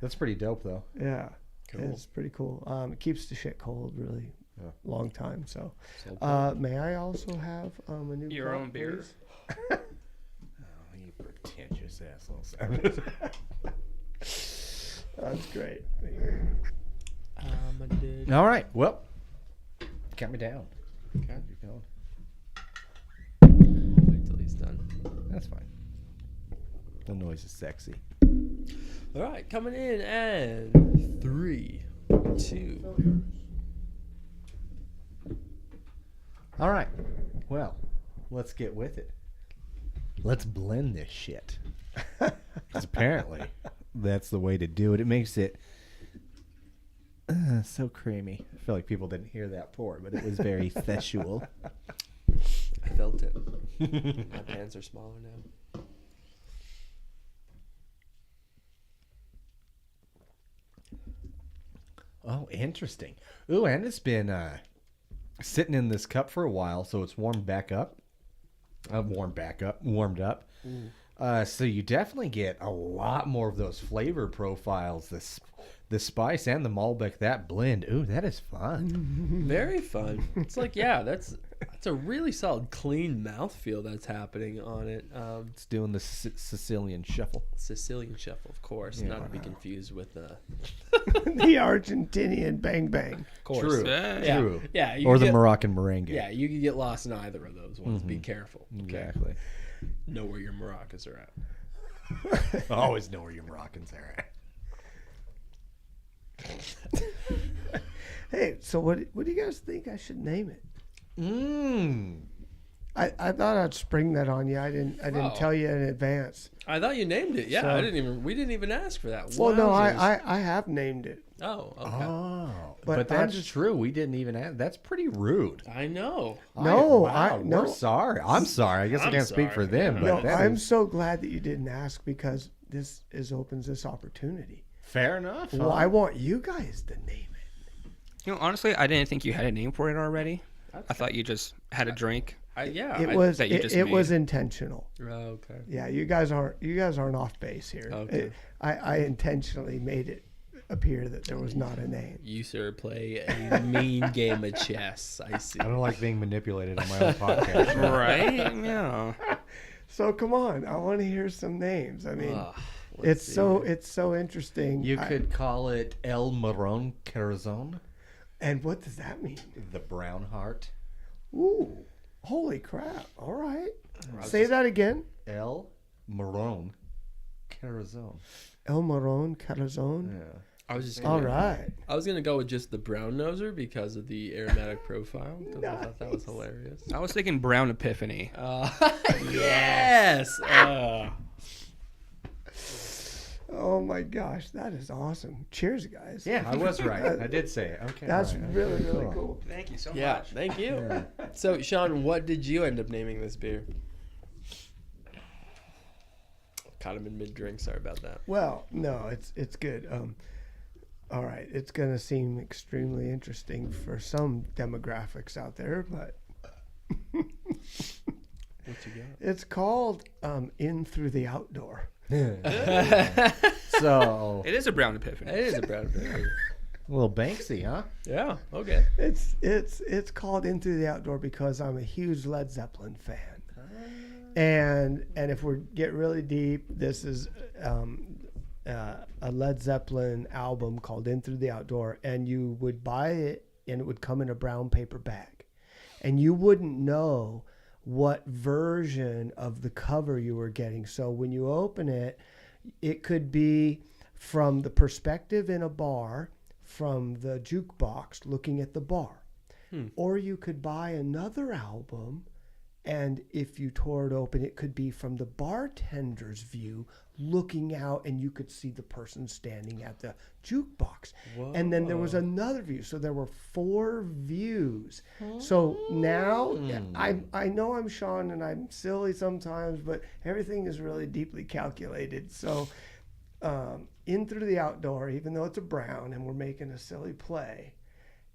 That's pretty dope, though. Yeah, Cool. it's pretty cool. It keeps the shit cold really Yeah. long time. So, So may I also have a new Your cup, own beer. please? Oh, you pretentious assholes. That's great. I'm a dude. All right. Well, count me down. Okay. Keep going. Wait till he's done. That's fine. The noise is sexy. All right, coming in and 3, 2. All right. Well, let's get with it. Let's blend this shit. Because apparently that's the way to do it. It makes it so creamy. I feel like people didn't hear that pour, but it was very sensual. I felt it. My pants are smaller now. Oh, interesting. Ooh, and it's been sitting in this cup for a while, so it's warmed up. So you definitely get a lot more of those flavor profiles. The spice and the Malbec, that blend. Ooh, that is fun. Very fun. It's like, yeah, that's a really solid, clean mouthfeel that's happening on it. It's doing the Sicilian shuffle. Sicilian shuffle, of course, Yeah. not to be confused with The Argentinian bang bang. of course. True. Yeah, True. yeah. You Or could the get, Moroccan merengue. Yeah, you could get lost in either of those ones. Be careful. Okay. Exactly. Know where your maracas are at. Always know where your Moroccans are at. Hey, so what do you guys think I should name it? Mmm. I thought I'd spring that on you. I didn't Oh. tell you in advance. I thought you named it. Yeah, So- we didn't even ask for that. Well, no, Wowzers. I have named it. Oh, okay. Oh, But but I'm that's just- true. We didn't even add. That's pretty rude. I know. No, We're sorry. I'm sorry. I guess I I'm can't speak for sorry. them, but No, that I'm is so glad that you didn't ask because this opens this opportunity. Fair enough. Well, I want you guys to name it. You know, honestly, I didn't think you had a name for it already. I thought you just had a drink. It was that you just it was made. intentional. Oh, okay. Yeah, you guys aren't off base here. Okay. I intentionally made it appear that there was not a name. You, sir, play a mean game of chess. I see. I don't like being manipulated on my own podcast. Right? Yeah. So come on, I want to hear some names. I mean, Let's see. it's so interesting. You could call it El Marron Corazon, And what does that mean? the brown heart. Ooh, holy crap! All right, say that again. El Marron Corazon. El Marron Corazon. Yeah. I was just All gonna, right. I was gonna go with just the brown noser because of the aromatic profile. Because I thought that was hilarious. I was thinking Brown Epiphany. Yes. Oh my gosh, that is awesome. Cheers, guys. Yeah, I was right. I did say it. Okay. That's all right. really, Okay, really cool. Thank you so Yeah. much. Thank you. So, Sean, what did you end up naming this beer? Caught him in mid drink. Sorry about that. Well, no, it's good. All right, it's gonna seem extremely interesting for some demographics out there, but What you got? it's called In Through the Outdoor. So, It is a Brown Epiphany. It is a brown beer. a little Banksy, huh? Yeah. Okay. It's called In Through the Outdoor because I'm a huge Led Zeppelin fan. And if we get really deep, this is a Led Zeppelin album called In Through the Outdoor, and you would buy it and it would come in a brown paper bag, and you wouldn't know what version of the cover you were getting. So when you open it, it could be from the perspective in a bar, from the jukebox looking at the bar, or you could buy another album. And if you tore it open, it could be from the bartender's view looking out, and you could see the person standing at the jukebox. And then there was another view. So there were 4 views. So now I know I'm Sean and I'm silly sometimes, but everything is really deeply calculated. So In Through the Outdoor, even though it's a brown and we're making a silly play,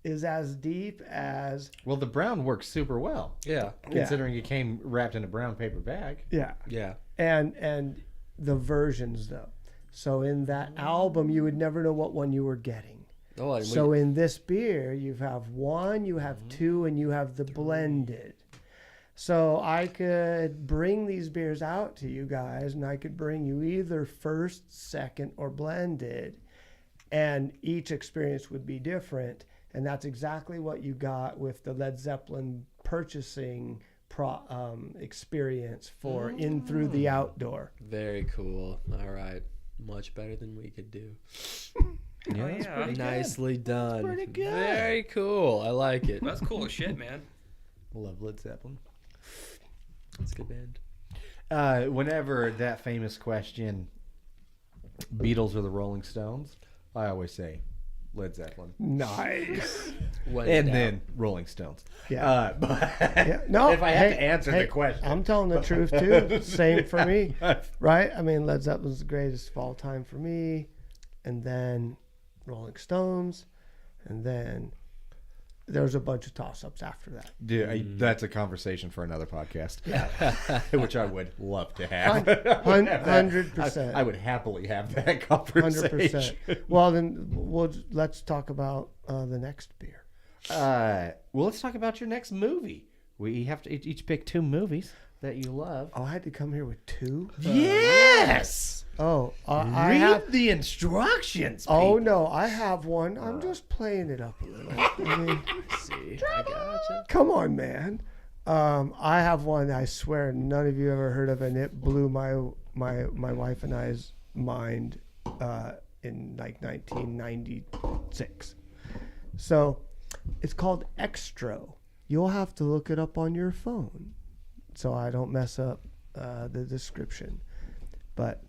is as deep as... Well, the brown works super well, Yeah. considering it came wrapped in a brown paper bag. Yeah. Yeah. And the versions, though. So in that album, you would never know what one you were getting. Oh, So in this beer, you have 1, you have 2, and you have the blended. So I could bring these beers out to you guys, and I could bring you either first, second, or blended, and each experience would be different. And that's exactly what you got with the Led Zeppelin purchasing experience for In Through the Outdoor. very cool. All right. Much better than we could do. Yeah, that's yeah. pretty good. Nicely done. pretty good. Very cool. I like it. That's cool as shit, man. Love Led Zeppelin. It's a good band. Whenever that famous question, Beatles or the Rolling Stones, I always say Led Zeppelin. Nice. When in And doubt. then Rolling Stones. Yeah. But Yeah, no, if I have hey, to answer hey, the question. I'm telling the truth too. Same for me, right? I mean, Led Zeppelin's the greatest of all time for me, and then Rolling Stones, and then there's a bunch of toss-ups after that. Dude, that's a conversation for another podcast. Yeah. Which I would love to have. 100%. I would happily have that conversation. 100%. Well, then let's talk about the next beer. Well, let's talk about your next movie. We have to each pick 2 movies that you love. Oh, I had to come here with 2. Yes. Oh, I Read have. the instructions. Oh people. no, I have one. I'm just playing it up a little. I mean, See, I gotcha. come on, man. I have one I swear none of you ever heard of, and it blew my wife and I's mind in like 1996. So it's called Extro. You'll have to look it up on your phone so I don't mess up the description. But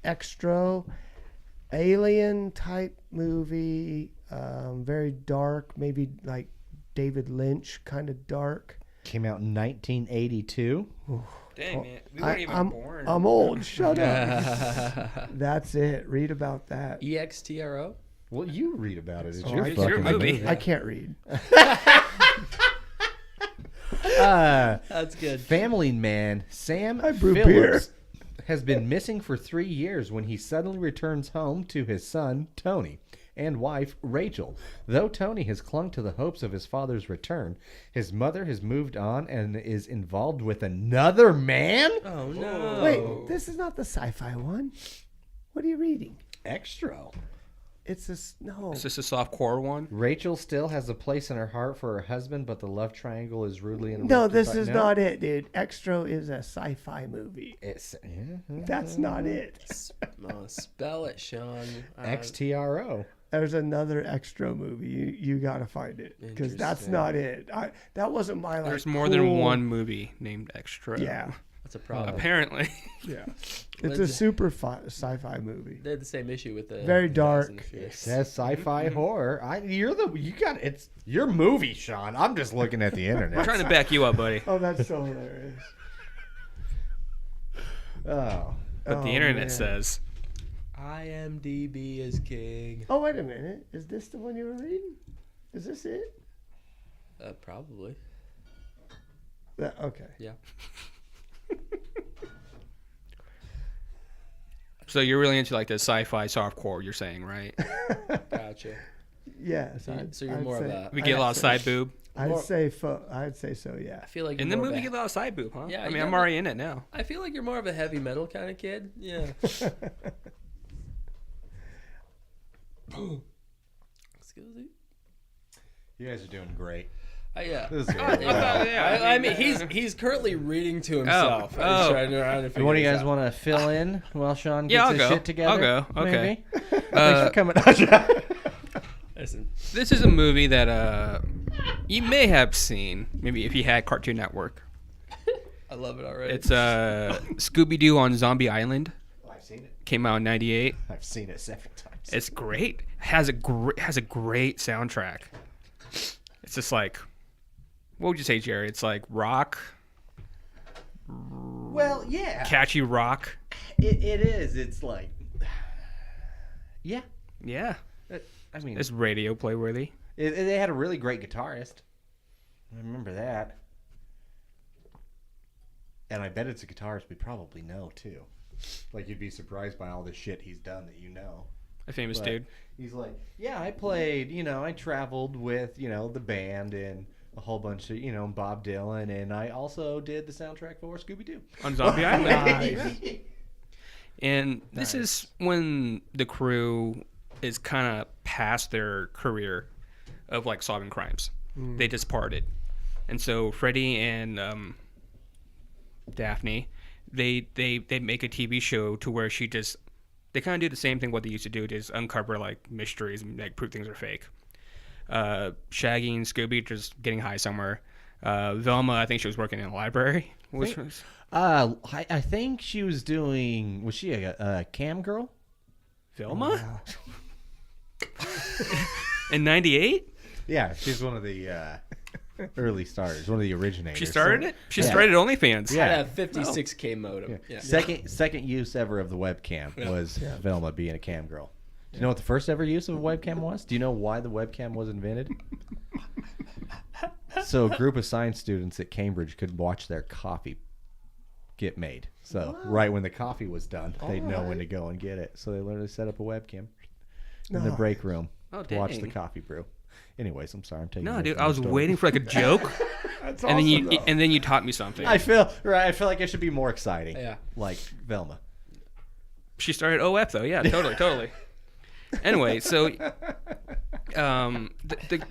Extro, alien type movie, very dark, maybe like David Lynch kind of dark. Came out in 1982. Dang, man. We I, weren't even I'm, born. I'm old. Shut up. That's it. Read about that. EXTRO. Well, you read about it. It's Oh, your I It's your fucking movie. movie. I can't read. That's good. Family man Sam I brew Phillips has been missing for 3 years when he suddenly returns home to his son, Tony, and wife, Rachel. Though Tony has clung to the hopes of his father's return, his mother has moved on and is involved with another man? Oh no. Wait, this is not the sci-fi one. What are you reading? Extra. It's this. No. Is this a soft core one? Rachel still has a place in her heart for her husband, but the love triangle is rudely interrupted. No, this by- is not it, dude. Extra is a sci-fi movie. It's That's not it. Spell it, Sean. XTRO. There's another Extra movie. You got to find it because that's Interesting. not it. That wasn't my like. There's more than cool- one movie named Extra. Yeah, That's a problem. Apparently. yeah. It's a super sci-fi movie. They had the same issue with the Very Fast dark. and the It Furious. says sci-fi horror. It's your movie, Sean. I'm just looking at the I'm internet. trying to back you up, buddy. Oh, that's so hilarious. Oh. But the Oh, internet man. says. IMDb is king. Oh, wait a minute. Is this the one you were reading? Is this it? Probably. Okay. Yeah. So you're really into like the sci-fi softcore, you're saying, right? Gotcha. Yes. So you're more of a. We get a lot of side boob. I'd say so. Yeah. I feel like In you're the more of movie, a- get a lot of side boob, huh? Yeah, I mean, you I'm know- already in it now. I feel like you're more of a heavy metal kind of kid. Yeah. Excuse me. You guys are doing great. Yeah. This is I mean, he's currently reading to himself. Oh. He's trying to figure One of you this guys out. want to fill in while Sean gets Yeah, I'll his go. shit together? I'll go. Okay. Maybe? Thanks for coming. Listen, This is a movie that you may have seen, maybe if you had Cartoon Network. I love it already. It's Scooby-Doo on Zombie Island. I've seen it. Came out in '98. I've seen it several times. It's great. Has a great soundtrack. It's just like, what would you say, Jerry? It's like rock, Well, yeah. catchy rock. It is. It's like, yeah. Yeah, I mean, it's radio playworthy. they had a really great guitarist. I remember that. And I bet it's a guitarist we probably know, too. Like, you'd be surprised by all the shit he's done that you know. A famous But dude. He's like, yeah, I played, I traveled with, the band and a whole bunch of, Bob Dylan. And I also did the soundtrack for Scooby-Doo. On Zombie Island. Nice. And this is when the crew is kind of past their career of like solving crimes. They just parted. And so Freddie and Daphne, they make a TV show to where they kind of do the same thing what they used to do, just uncover like mysteries and like prove things are fake. Shaggy and Scooby just getting high somewhere. Velma, I think she was working in a library. Which was I think she was doing, was she a cam girl? Velma? In '98? Yeah, she's one of the early starters, one of the originators. She started it? She started OnlyFans. Yeah. I had a 56K modem. Yeah. Second use ever of the webcam was Velma being a cam girl. Do you know what the first ever use of a webcam was? Do you know why the webcam was invented? So a group of science students at Cambridge could watch their coffee get made. So right when the coffee was done, they'd know when to go and get it. So they literally set up a webcam in the break room Oh, to watch the dang. coffee brew. Anyways, I'm sorry, I'm taking. No, away dude, from I the was story. waiting for like a joke, That's and then you taught me something. I feel like it should be more exciting. Yeah. Like Velma. She started OF though. Yeah, totally. Anyway, so the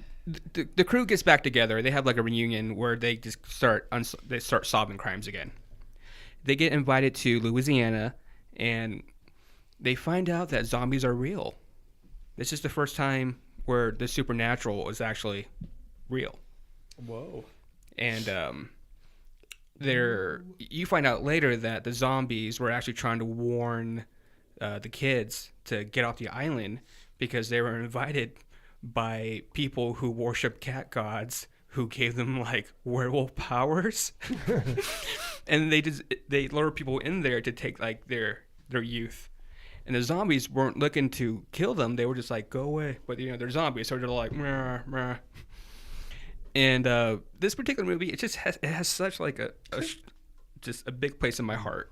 crew gets back together. They have like a reunion where they just start solving crimes again. They get invited to Louisiana, and they find out that zombies are real. This is the first time where the supernatural is actually real. Whoa. And you find out later that the zombies were actually trying to warn the kids to get off the island because they were invited by people who worship cat gods who gave them like werewolf powers, and they lure people in there to take like their youth. And the zombies weren't looking to kill them; they were just like, "Go away!" But they're zombies, so they're like, meh, meh. And this particular movie, it has such like just a big place in my heart.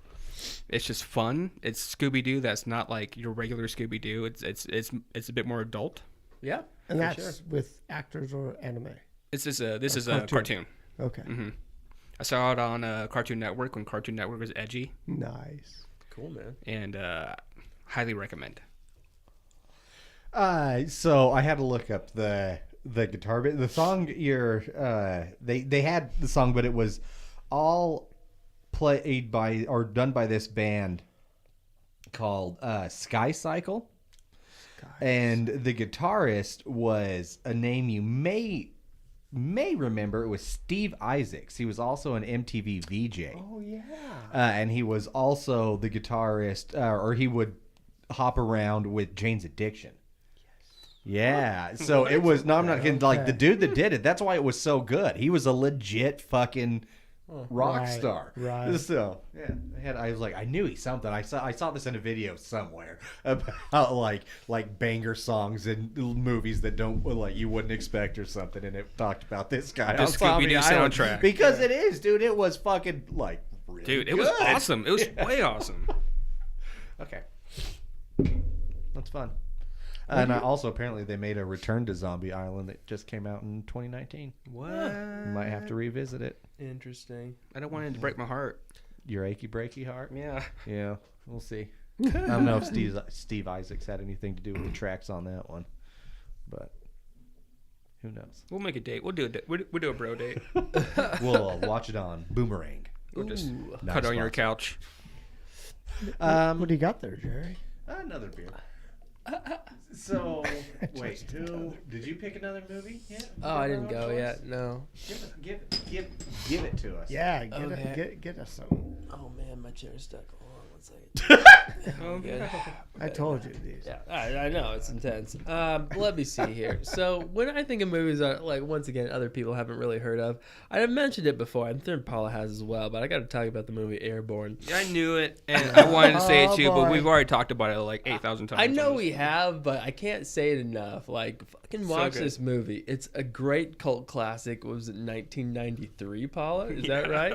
It's just fun. It's Scooby Doo. That's not like your regular Scooby Doo. It's a bit more adult. Yeah. And for that's sure. with actors or anime. This is a cartoon. Okay. I saw it on Cartoon Network when Cartoon Network was edgy, Nice. Cool, man. and highly recommend. So I had to look up the guitar bit. The song they had the song, but it was all played by or done by this band called Sky Cycle. And the guitarist was a name you may remember. It was Steve Isaacs. He was also an MTV VJ. Oh yeah. And he was also the guitarist, or he would hop around with Jane's Addiction. Yeah. So it was, no, I'm not kidding. Like the dude that did it, that's why it was so good. He was a legit fucking rock Right, star. right. So yeah, I was like, I knew he's something. I saw this in a video somewhere about like banger songs in movies that don't, like, you wouldn't expect or something, and it talked about this guy The on Zombie Scooby-Doo Island. soundtrack. Because it is, dude. It was fucking like really Dude, it was good. awesome. It was way awesome. Okay, that's fun. And also, apparently, they made a Return to Zombie Island that just came out in 2019. What? You might have to revisit it. Interesting. I don't want it to break my heart. Your achy breaky heart. Yeah. Yeah, we'll see. I don't know if Steve Isaacs had anything to do with the tracks on that one, but who knows? We'll make a date. We'll do a we'll do a bro date. We'll watch it on Boomerang. We'll just Ooh. Nice cut on your sponsor. couch. What do you got there, Jerry? Another beer. So wait, who did you pick another movie yet? Oh, I didn't go yet. No. Give it to us. Yeah, Okay. get us some. Oh man, my chair's stuck. Hold on 1 second. Oh, Good. I told you these. Yeah, I know it's intense. Let me see here. So when I think of movies that, like, once again, other people haven't really heard of, I have mentioned it before. I'm sure Paula has as well, but I got to talk about the movie Airborne. I knew it, and I wanted to say it too, Oh, but boy. we've already talked about it like 8,000 times. I know on this. we have, but I can't say it enough. Like, fucking So watch good. this movie. It's a great cult classic. What was it, 1993, Paula? Is that right?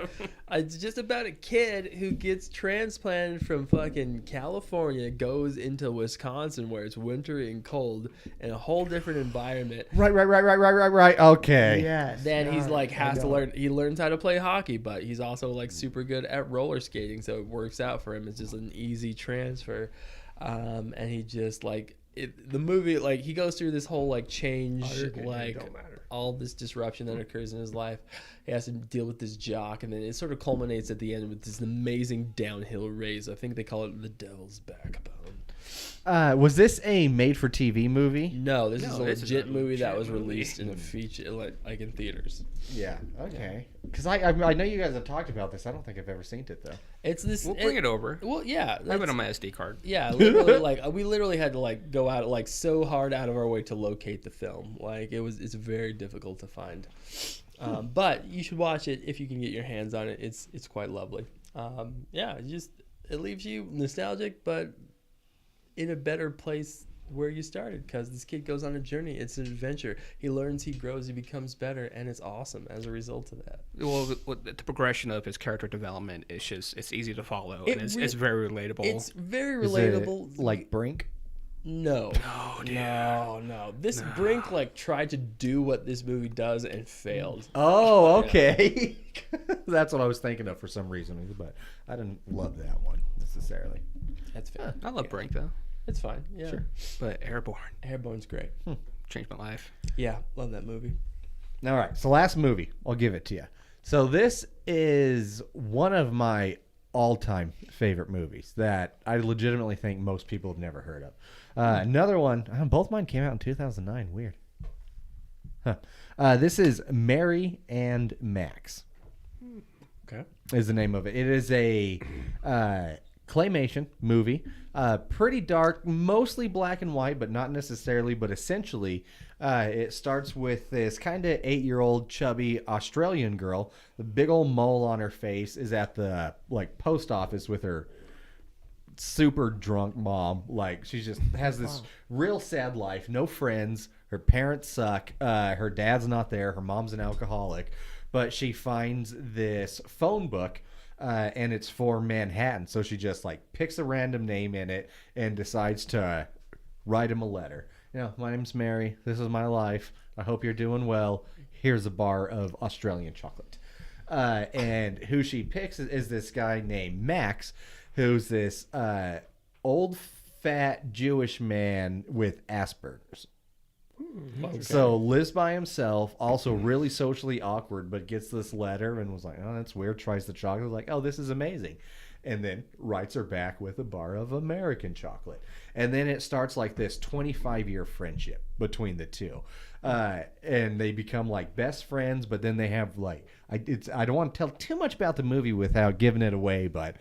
It's just about a kid who gets transplanted from fucking California, goes into Wisconsin where it's wintry and cold in a whole different environment. Right. Okay. Yes. Then he's yeah, like I has to know. learn. He learns how to play hockey, but he's also like super good at roller skating, so it works out for him. It's just an easy transfer, and he just like the movie. Like he goes through this whole like change, Oh, you're good. It like don't matter. all this disruption that occurs in his life. He has to deal with this jock, and then it sort of culminates at the end with this amazing downhill race. I think they call it the Devil's Backbone. Was this a made-for-TV movie? No, this No, is a this is legit a movie that legit was movie. released in a feature, like in theaters. Yeah. Okay. Because I know you guys have talked about this. I don't think I've ever seen it though. It's this. We'll bring it over. Well, yeah, I have it that's- on my SD card. Yeah, literally, like we literally had to like go out like so hard out of our way to locate the film. Like it's very difficult to find. But you should watch it if you can get your hands on it. It's quite lovely. Yeah, it leaves you nostalgic, but in a better place where you started, because this kid goes on a journey. It's an adventure. He learns, he grows, he becomes better, and it's awesome as a result of that. Well, the progression of his character development is just, it's easy to follow, It and it's re- very relatable. It's very Is it relatable. like Brink? No. No. This Brink like tried to do what this movie does and failed. Oh, okay. That's what I was thinking of for some reason, but I didn't love that one necessarily. That's fair. I love Brink though, It's fine. Yeah. Sure. but Airborne Airborne's great. changed my life. Yeah, love that movie. All right, so last movie, I'll give it to you. So this is one of my all-time favorite movies that I legitimately think most people have never heard of. Another one, both mine came out in 2009. Weird. Huh. This is Mary and Max. Okay. Is the name of it. It is a claymation movie. Pretty dark, mostly black and white, but not necessarily. But essentially, it starts with this kind of 8-year-old chubby Australian girl. The big old mole on her face is at the post office with her super drunk mom. Like, she just has this real sad life, no friends, her parents suck, her dad's not there, her mom's an alcoholic, but she finds this phone book, and it's for Manhattan, so she just picks a random name in it and decides to write him a letter. My name's Mary, this is my life, I hope you're doing well, here's a bar of Australian chocolate. And who she picks is this guy named Max, who's this old, fat Jewish man with Asperger's. Okay. So lives by himself, also really socially awkward, but gets this letter and was like, oh, that's weird, tries the chocolate, like, oh, this is amazing. And then writes her back with a bar of American chocolate. And then it starts this 25-year friendship between the two. And they become best friends, but then they have I don't want to tell too much about the movie without giving it away, but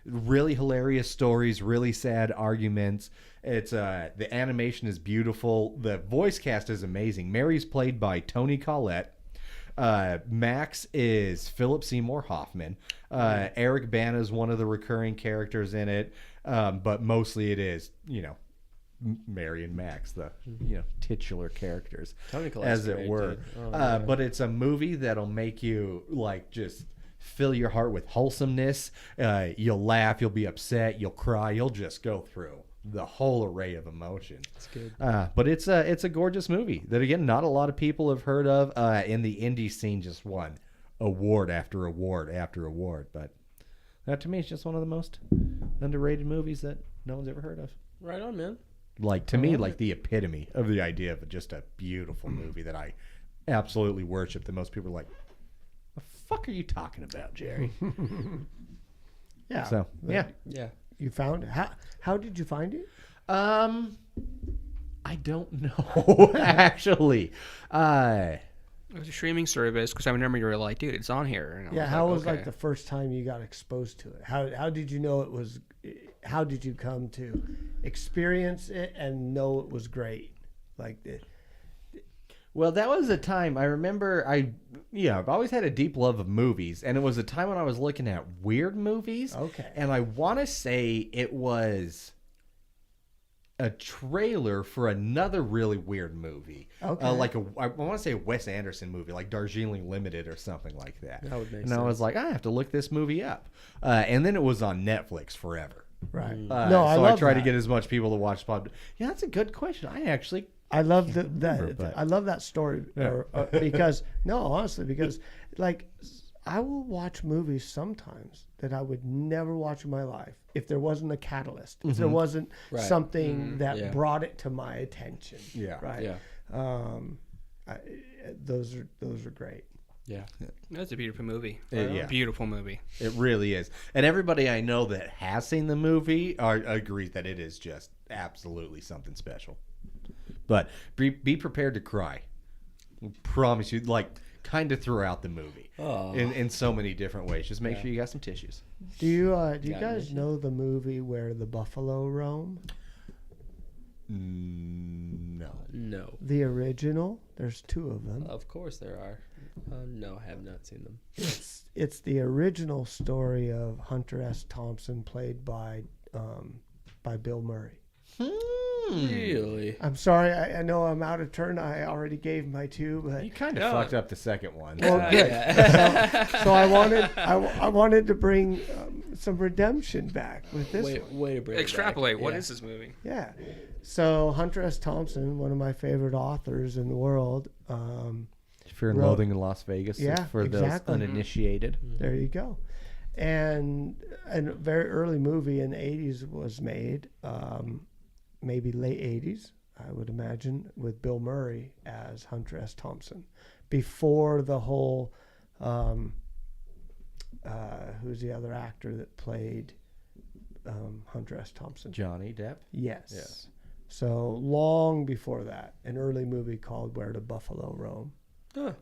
really hilarious stories, really sad arguments. It's the animation is beautiful. The voice cast is amazing. Mary's played by Toni Collette. Max is Philip Seymour Hoffman. Eric Bana is one of the recurring characters in it, but mostly it is Mary and Max, the titular characters, Toni Collette's as it great, were. dude. Oh, man. But it's a movie that'll make you just fill your heart with wholesomeness. You'll laugh, you'll be upset, you'll cry, you'll just go through the whole array of emotion. It's good. But it's a gorgeous movie that, again, not a lot of people have heard of. In the indie scene, just won award after award after award. But that, to me, is just one of the most underrated movies that no one's ever heard of. Right on, man. To me, the epitome of the idea of just a beautiful movie that I absolutely worship. That most people are like, "The fuck are you talking about, Jerry?" Yeah. So yeah. Yeah. You found it. How did you find it? I don't know actually. It was a streaming service because I remember you were like, dude, it's on here. And I Yeah. was How like, was okay. the first time you got exposed to it? How did you know it was? How did you come to experience it and know it was great? Well, that was a time I remember. I've always had a deep love of movies, and it was a time when I was looking at weird movies. Okay. And I want to say it was a trailer for another really weird movie. Okay. I want to say a Wes Anderson movie, like Darjeeling Limited or something like that. That would make and sense. I was like, I have to look this movie up. And then it was on Netflix forever. Right. So I love try to that. get as much people to watch. Yeah, that's a good question. I love remember, but- I love that story Yeah. because honestly, because I will watch movies sometimes that I would never watch in my life if there wasn't a catalyst, if there wasn't Right. something that Yeah. brought it to my attention. Yeah. Right. Yeah. Those are great. Yeah. That's a beautiful movie. Yeah. Beautiful movie. It really is. And everybody I know that has seen the movie agrees that it is just absolutely something special. But be prepared to cry. I promise you, kind of throughout the movie. Oh. In so many different ways. Just make sure you got some tissues. Do you Got guys it. know the movie where the buffalo roam? No. No. The original. There's two of them. Of course there are. No, I have not seen them. It's the original story of Hunter S. Thompson, played by Bill Murray. Really? I'm sorry, I know I'm out of turn. I already gave my two, but You kind of No. fucked up the second one. well, good. Yeah. So I wanted to bring some redemption back with this one. Way to bring it back. Extrapolate. What Yeah. is this movie? Yeah. So Hunter S. Thompson, one of my favorite authors in the world. Fear and Wrote- Loathing in Las Vegas. Yeah, For exactly. those uninitiated. There you go. And a very early movie in the 80s was made, maybe late 80s, I would imagine, with Bill Murray as Hunter S. Thompson. Before the whole, who's the other actor that played Hunter S. Thompson? Johnny Depp. Yes. Yes. So long before that, an early movie called Where the Buffalo Roam. Huh.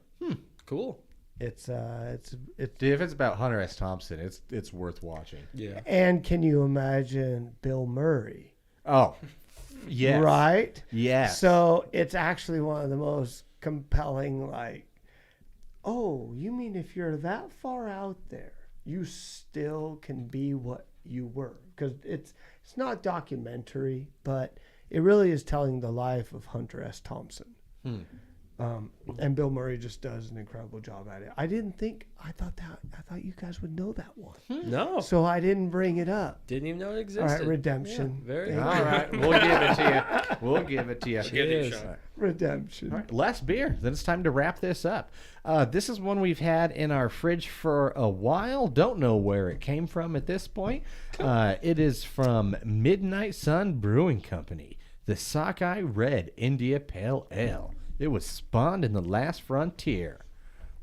Cool. It's Dude, if it's about Hunter S. Thompson, it's worth watching. Yeah. and can you imagine Bill Murray? Oh, yes. Right? Yes. So it's actually one of the most compelling, like, oh, you mean if you're that far out there, you still can be what you were? Because it's not documentary, but it really is telling the life of Hunter S. Thompson. And Bill Murray just does an incredible job at it. I thought you guys would know that one. No. So I didn't bring it up. Didn't even know it All existed. right, Redemption. Yeah, very Thank good. All right, we'll give it to you. We'll give it to you. Cheers. Redemption. All right, last beer. Then it's time to wrap this up. This is one we've had in our fridge for a while. Don't know where it came from at this point. It is from Midnight Sun Brewing Company, the Sockeye Red India Pale Ale. It was spawned in the last frontier.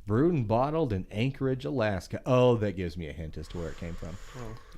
Brewed and bottled in Anchorage, Alaska. Oh, that gives me a hint as to where it came from.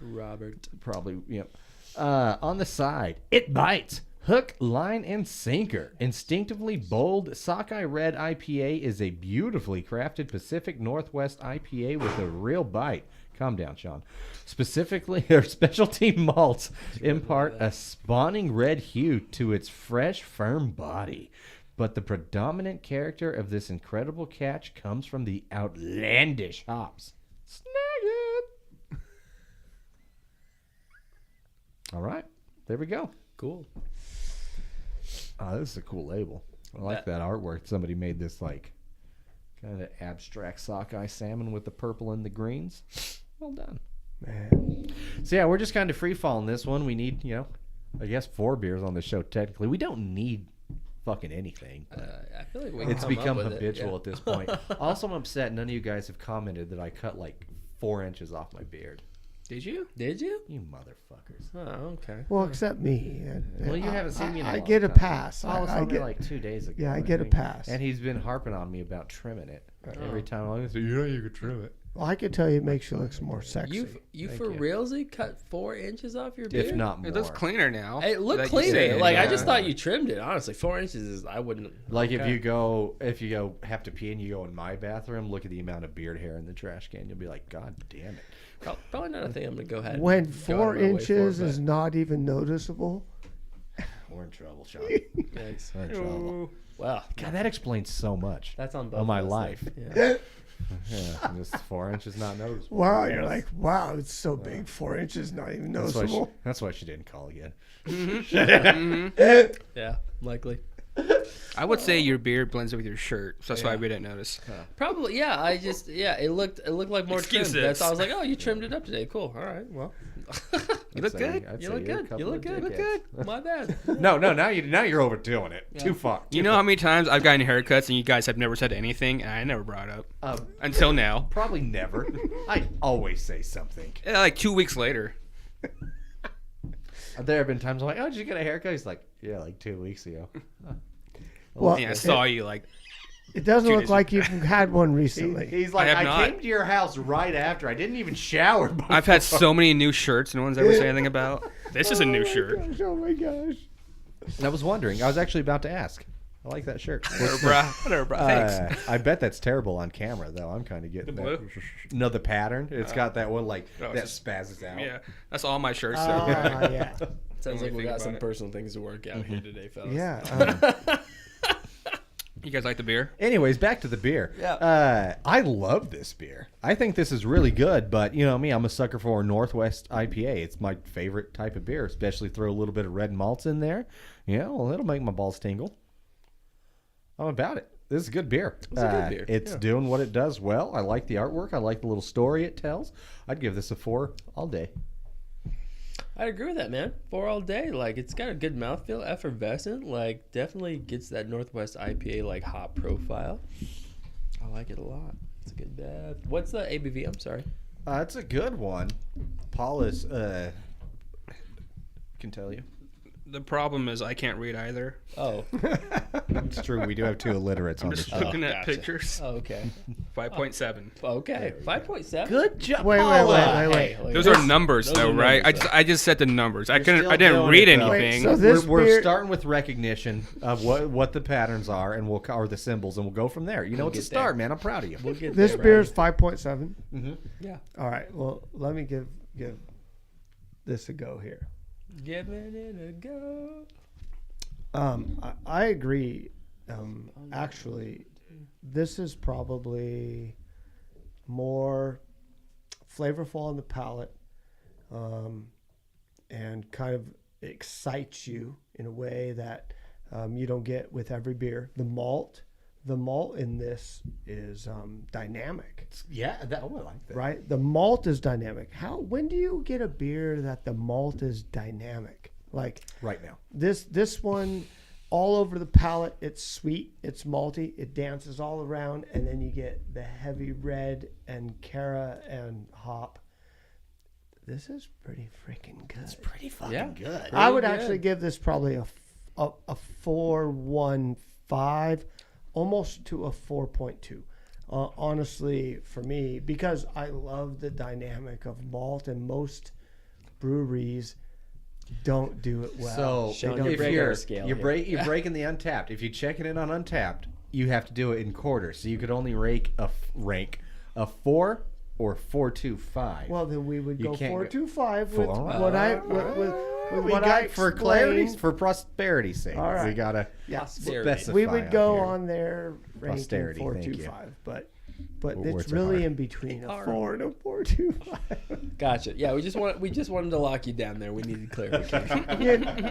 Robert. Probably, yep. On the side, it bites. Hook, line, and sinker. Instinctively bold, Sockeye Red IPA is a beautifully crafted Pacific Northwest IPA with a real bite. Calm down, Sean. Specifically, their specialty malts impart a spawning red hue to its fresh, firm body. But the predominant character of this incredible catch comes from the outlandish hops. Snag it! All right, there we go. Cool. Oh, this is a cool label. I like that artwork. Somebody made this like kind of abstract sockeye salmon with the purple and the greens. Well done. Man. So yeah, we're just kind of free falling this one. We need, I guess 4 beers on the show technically. We don't need fucking anything. I feel like we can It's come become up with habitual it. Yeah. at this point. Also, I'm upset none of you guys have commented that I cut like 4 inches off my beard. Did you? Did you? You motherfuckers. Oh, okay. Well, except me. Well, you haven't seen me in a I long get a time. pass. Oh, it's I only get like 2 days ago. I get a think. pass. And he's been harping on me about trimming it. Every Oh. time I say, you could trim it. Well, I can tell you, it makes you look more sexy. You Thank for you. realsy cut 4 inches off your beard? If not more. It looks cleaner now. It looked that you cleaner. say it, Like I yeah. just thought you trimmed it. Honestly, 4 inches is I wouldn't. Like okay. if you go have to pee and you go in my bathroom, look at the amount of beard hair in the trash can. You'll be like, God damn it. Probably not a thing I'm gonna go ahead. When and go out 4 of my way inches for, is not even noticeable. We're in trouble, Sean. but thanks. We're in trouble. Wow, God, that explains so much. that's on both of my of us, life. then. Yeah. Yeah, just 4 inches not noticeable. Wow, you're like, wow, it's so big. 4 inches not even noticeable. That's why she didn't call again. Yeah, likely. I would say your beard blends in with your shirt, so that's why we didn't notice. Probably, yeah. It looked like more trimmed. Excuses. That's why I was like, oh, you trimmed it up today. Cool. All right. Well, You look good. you look good. You look good. Look good. My bad. No, now you're overdoing it. Too far. You know how many times I've gotten haircuts and you guys have never said anything, and I never brought it up until now. Probably never. I always say something. Like 2 weeks later. There have been times I'm like, oh, did you get a haircut? He's like, yeah, like 2 weeks ago. Well, Yeah, I saw you like. it doesn't 2 look days like you've had one recently. He's like, I have I not. came to your house right after. I didn't even shower. Before. I've had so many new shirts, no one's ever said anything about. This is a new shirt. Oh my gosh. I was wondering. I was actually about to ask. I like that shirt. Whatever, bro. Thanks. I bet that's terrible on camera, though. I'm kind of getting The that. blue? No, the pattern. It's got that one like No, that it's spazzes out. Yeah, that's all my shirts. Ah, yeah. Sounds like we think got about some it. personal things to work out here today, fellas. Yeah. You guys like the beer? Anyways, back to the beer. Yeah. I love this beer. I think this is really good, but you know me, I'm a sucker for a Northwest IPA. It's my favorite type of beer, especially throw a little bit of red malts in there. Yeah, well, it'll make my balls tingle. I'm about it. This is a good beer. It's a good beer, It's yeah. doing what it does well. I like the artwork. I like the little story it tells. I'd give this a 4 all day. I agree with that, man. 4 all day. Like, it's got a good mouthfeel, effervescent. Like, definitely gets that Northwest IPA, like, hop profile. I like it a lot. It's a good bad. What's the ABV? I'm sorry. It's a good one. Paul is, can tell you. The problem is I can't read either. Oh. It's true. We do have two illiterates I'm on the just show. looking at gotcha. pictures. Oh, okay. 5.7. Okay. 5.7. Good job. Wait. Hey, look Those at are this. numbers, Those though, are right? numbers, I just said the numbers. I still didn't doing read it, though. anything. Wait, so this We're beer- starting with recognition of what the patterns are, and or the symbols, and we'll go from there. You know, it's a get there. start, man. I'm proud of you. We'll get This there, beer Ryan. is 5.7. Yeah. All right. Well, let me give this a go here. Giving it a go. I agree. Actually, this is probably more flavorful on the palate, and kind of excites you in a way that you don't get with every beer. The malt in this is dynamic, Yeah, I like that. right? The malt is dynamic. When do you get a beer that the malt is dynamic? Like Right now. this one, all over the palate, it's sweet, it's malty, it dances all around, and then you get the heavy red and Cara and hop. This is pretty freaking good. It's Pretty fucking Yeah. good. I would good. actually give this probably a 4.15, almost to a 4.2. Honestly, for me, because I love the dynamic of malt, and most breweries don't do it well. So Sean, don't you're if breaking you're our scale you're, here. you're breaking the Untapped, if you check it in on Untapped, you have to do it in quarters. So you could only rank a 4 or 4.25. Well, then we would You go can't go- 4.25 with All right. what I with we what got I for clarity, explained. for prosperity's sake. All right. We gotta Yeah, Posterity. specify. we would on go here. on there ranking Posterity, thank you. 4.25, but Words it's are really hard. in between a hard. 4 and a 4.25. Gotcha. Yeah, we just wanted to lock you down there. We needed clarification.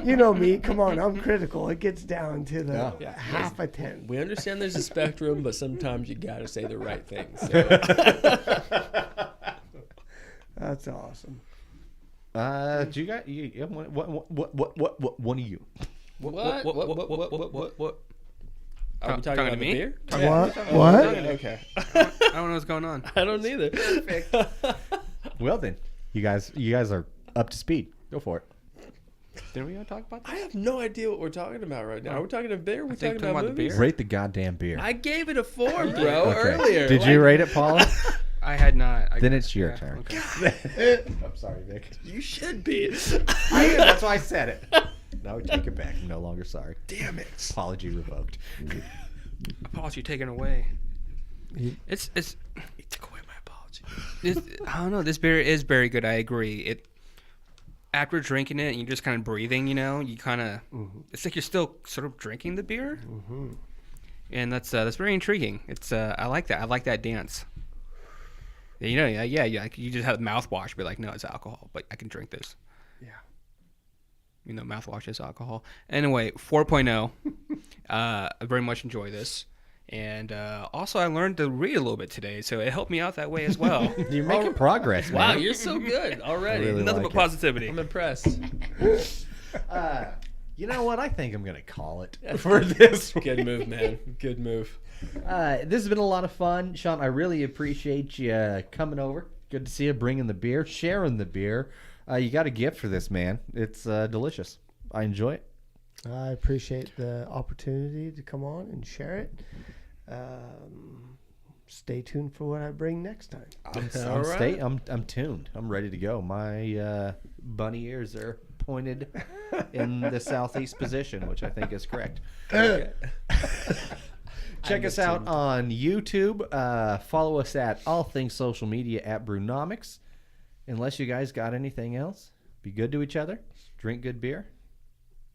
you know me. Come on, I'm critical. It gets down to the Yeah. half a 10. We understand there's a spectrum, but sometimes you gotta say the right things. So. That's awesome. Do you got what one of you? What? What? Are we talking Talking about to the me? beer? What? Okay. I don't know what's going on. I don't either. Well then, you guys are up to speed. Go for it. Didn't we talk about I that? have no idea what we're talking about right now. Are we talking about beer? Are we think talking about the movies? beer. Rate the goddamn beer. I gave it a 4, bro, Okay. earlier. Did you rate it, Paula? I had not. Then it's your Yeah, turn. okay. I'm sorry, Vic. You should be. That's why I said it. No, take it back. I'm no longer sorry. Damn it. Apology revoked. Apology taken away. You- It's You took away my apology. I don't know. This beer is very good. I agree. It after drinking it, and you're just kind of breathing. You know, you kind of. It's like you're still sort of drinking the beer, and that's very intriguing. It's I like that. I like that dance. You know, yeah. You just have mouthwash, be like, no, it's alcohol, but I can drink this. Yeah. You know, mouthwash is alcohol. Anyway, 4.0. I very much enjoy this. And also, I learned to read a little bit today, so it helped me out that way as well. You're making progress, man. Wow, you're so good already. really Nothing like but it. positivity. I'm impressed. You know what? I think I'm going to call it for this week. Good move, man. Good move. This has been a lot of fun. Sean, I really appreciate you coming over. Good to see you bringing the beer, sharing the beer. You got a gift for this, man. It's delicious. I enjoy it. I appreciate the opportunity to come on and share it. Stay tuned for what I bring next time. I'm tuned. I'm ready to go. My bunny ears are pointed in the southeast position, which I think is correct. Okay. Check us out on YouTube. Follow us at all things social media at Brewnomics. Unless you guys got anything else, be good to each other. Drink good beer.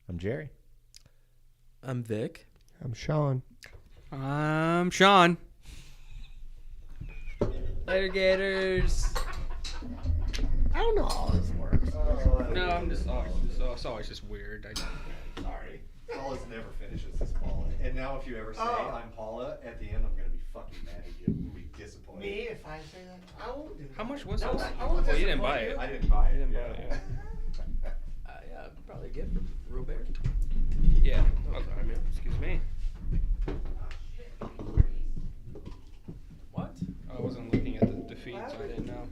I'm Jerry. I'm Vic. I'm Sean. Sean. Later, Gators. I don't know how this works. No, I'm just it's always just weird. Sorry. Paula's never finishes this, Paula. And now if you ever say I'm Paula, at the end I'm going to be fucking mad at you. I'm going to be disappointed. Me, if I say that, I won't do that. How much was No, this? I won't Well, you didn't disappoint buy you. it. I didn't buy it. didn't buy it, Yeah, probably a gift from Robert. Yeah. Oh, excuse me. What? I wasn't looking at the feed, so I didn't know.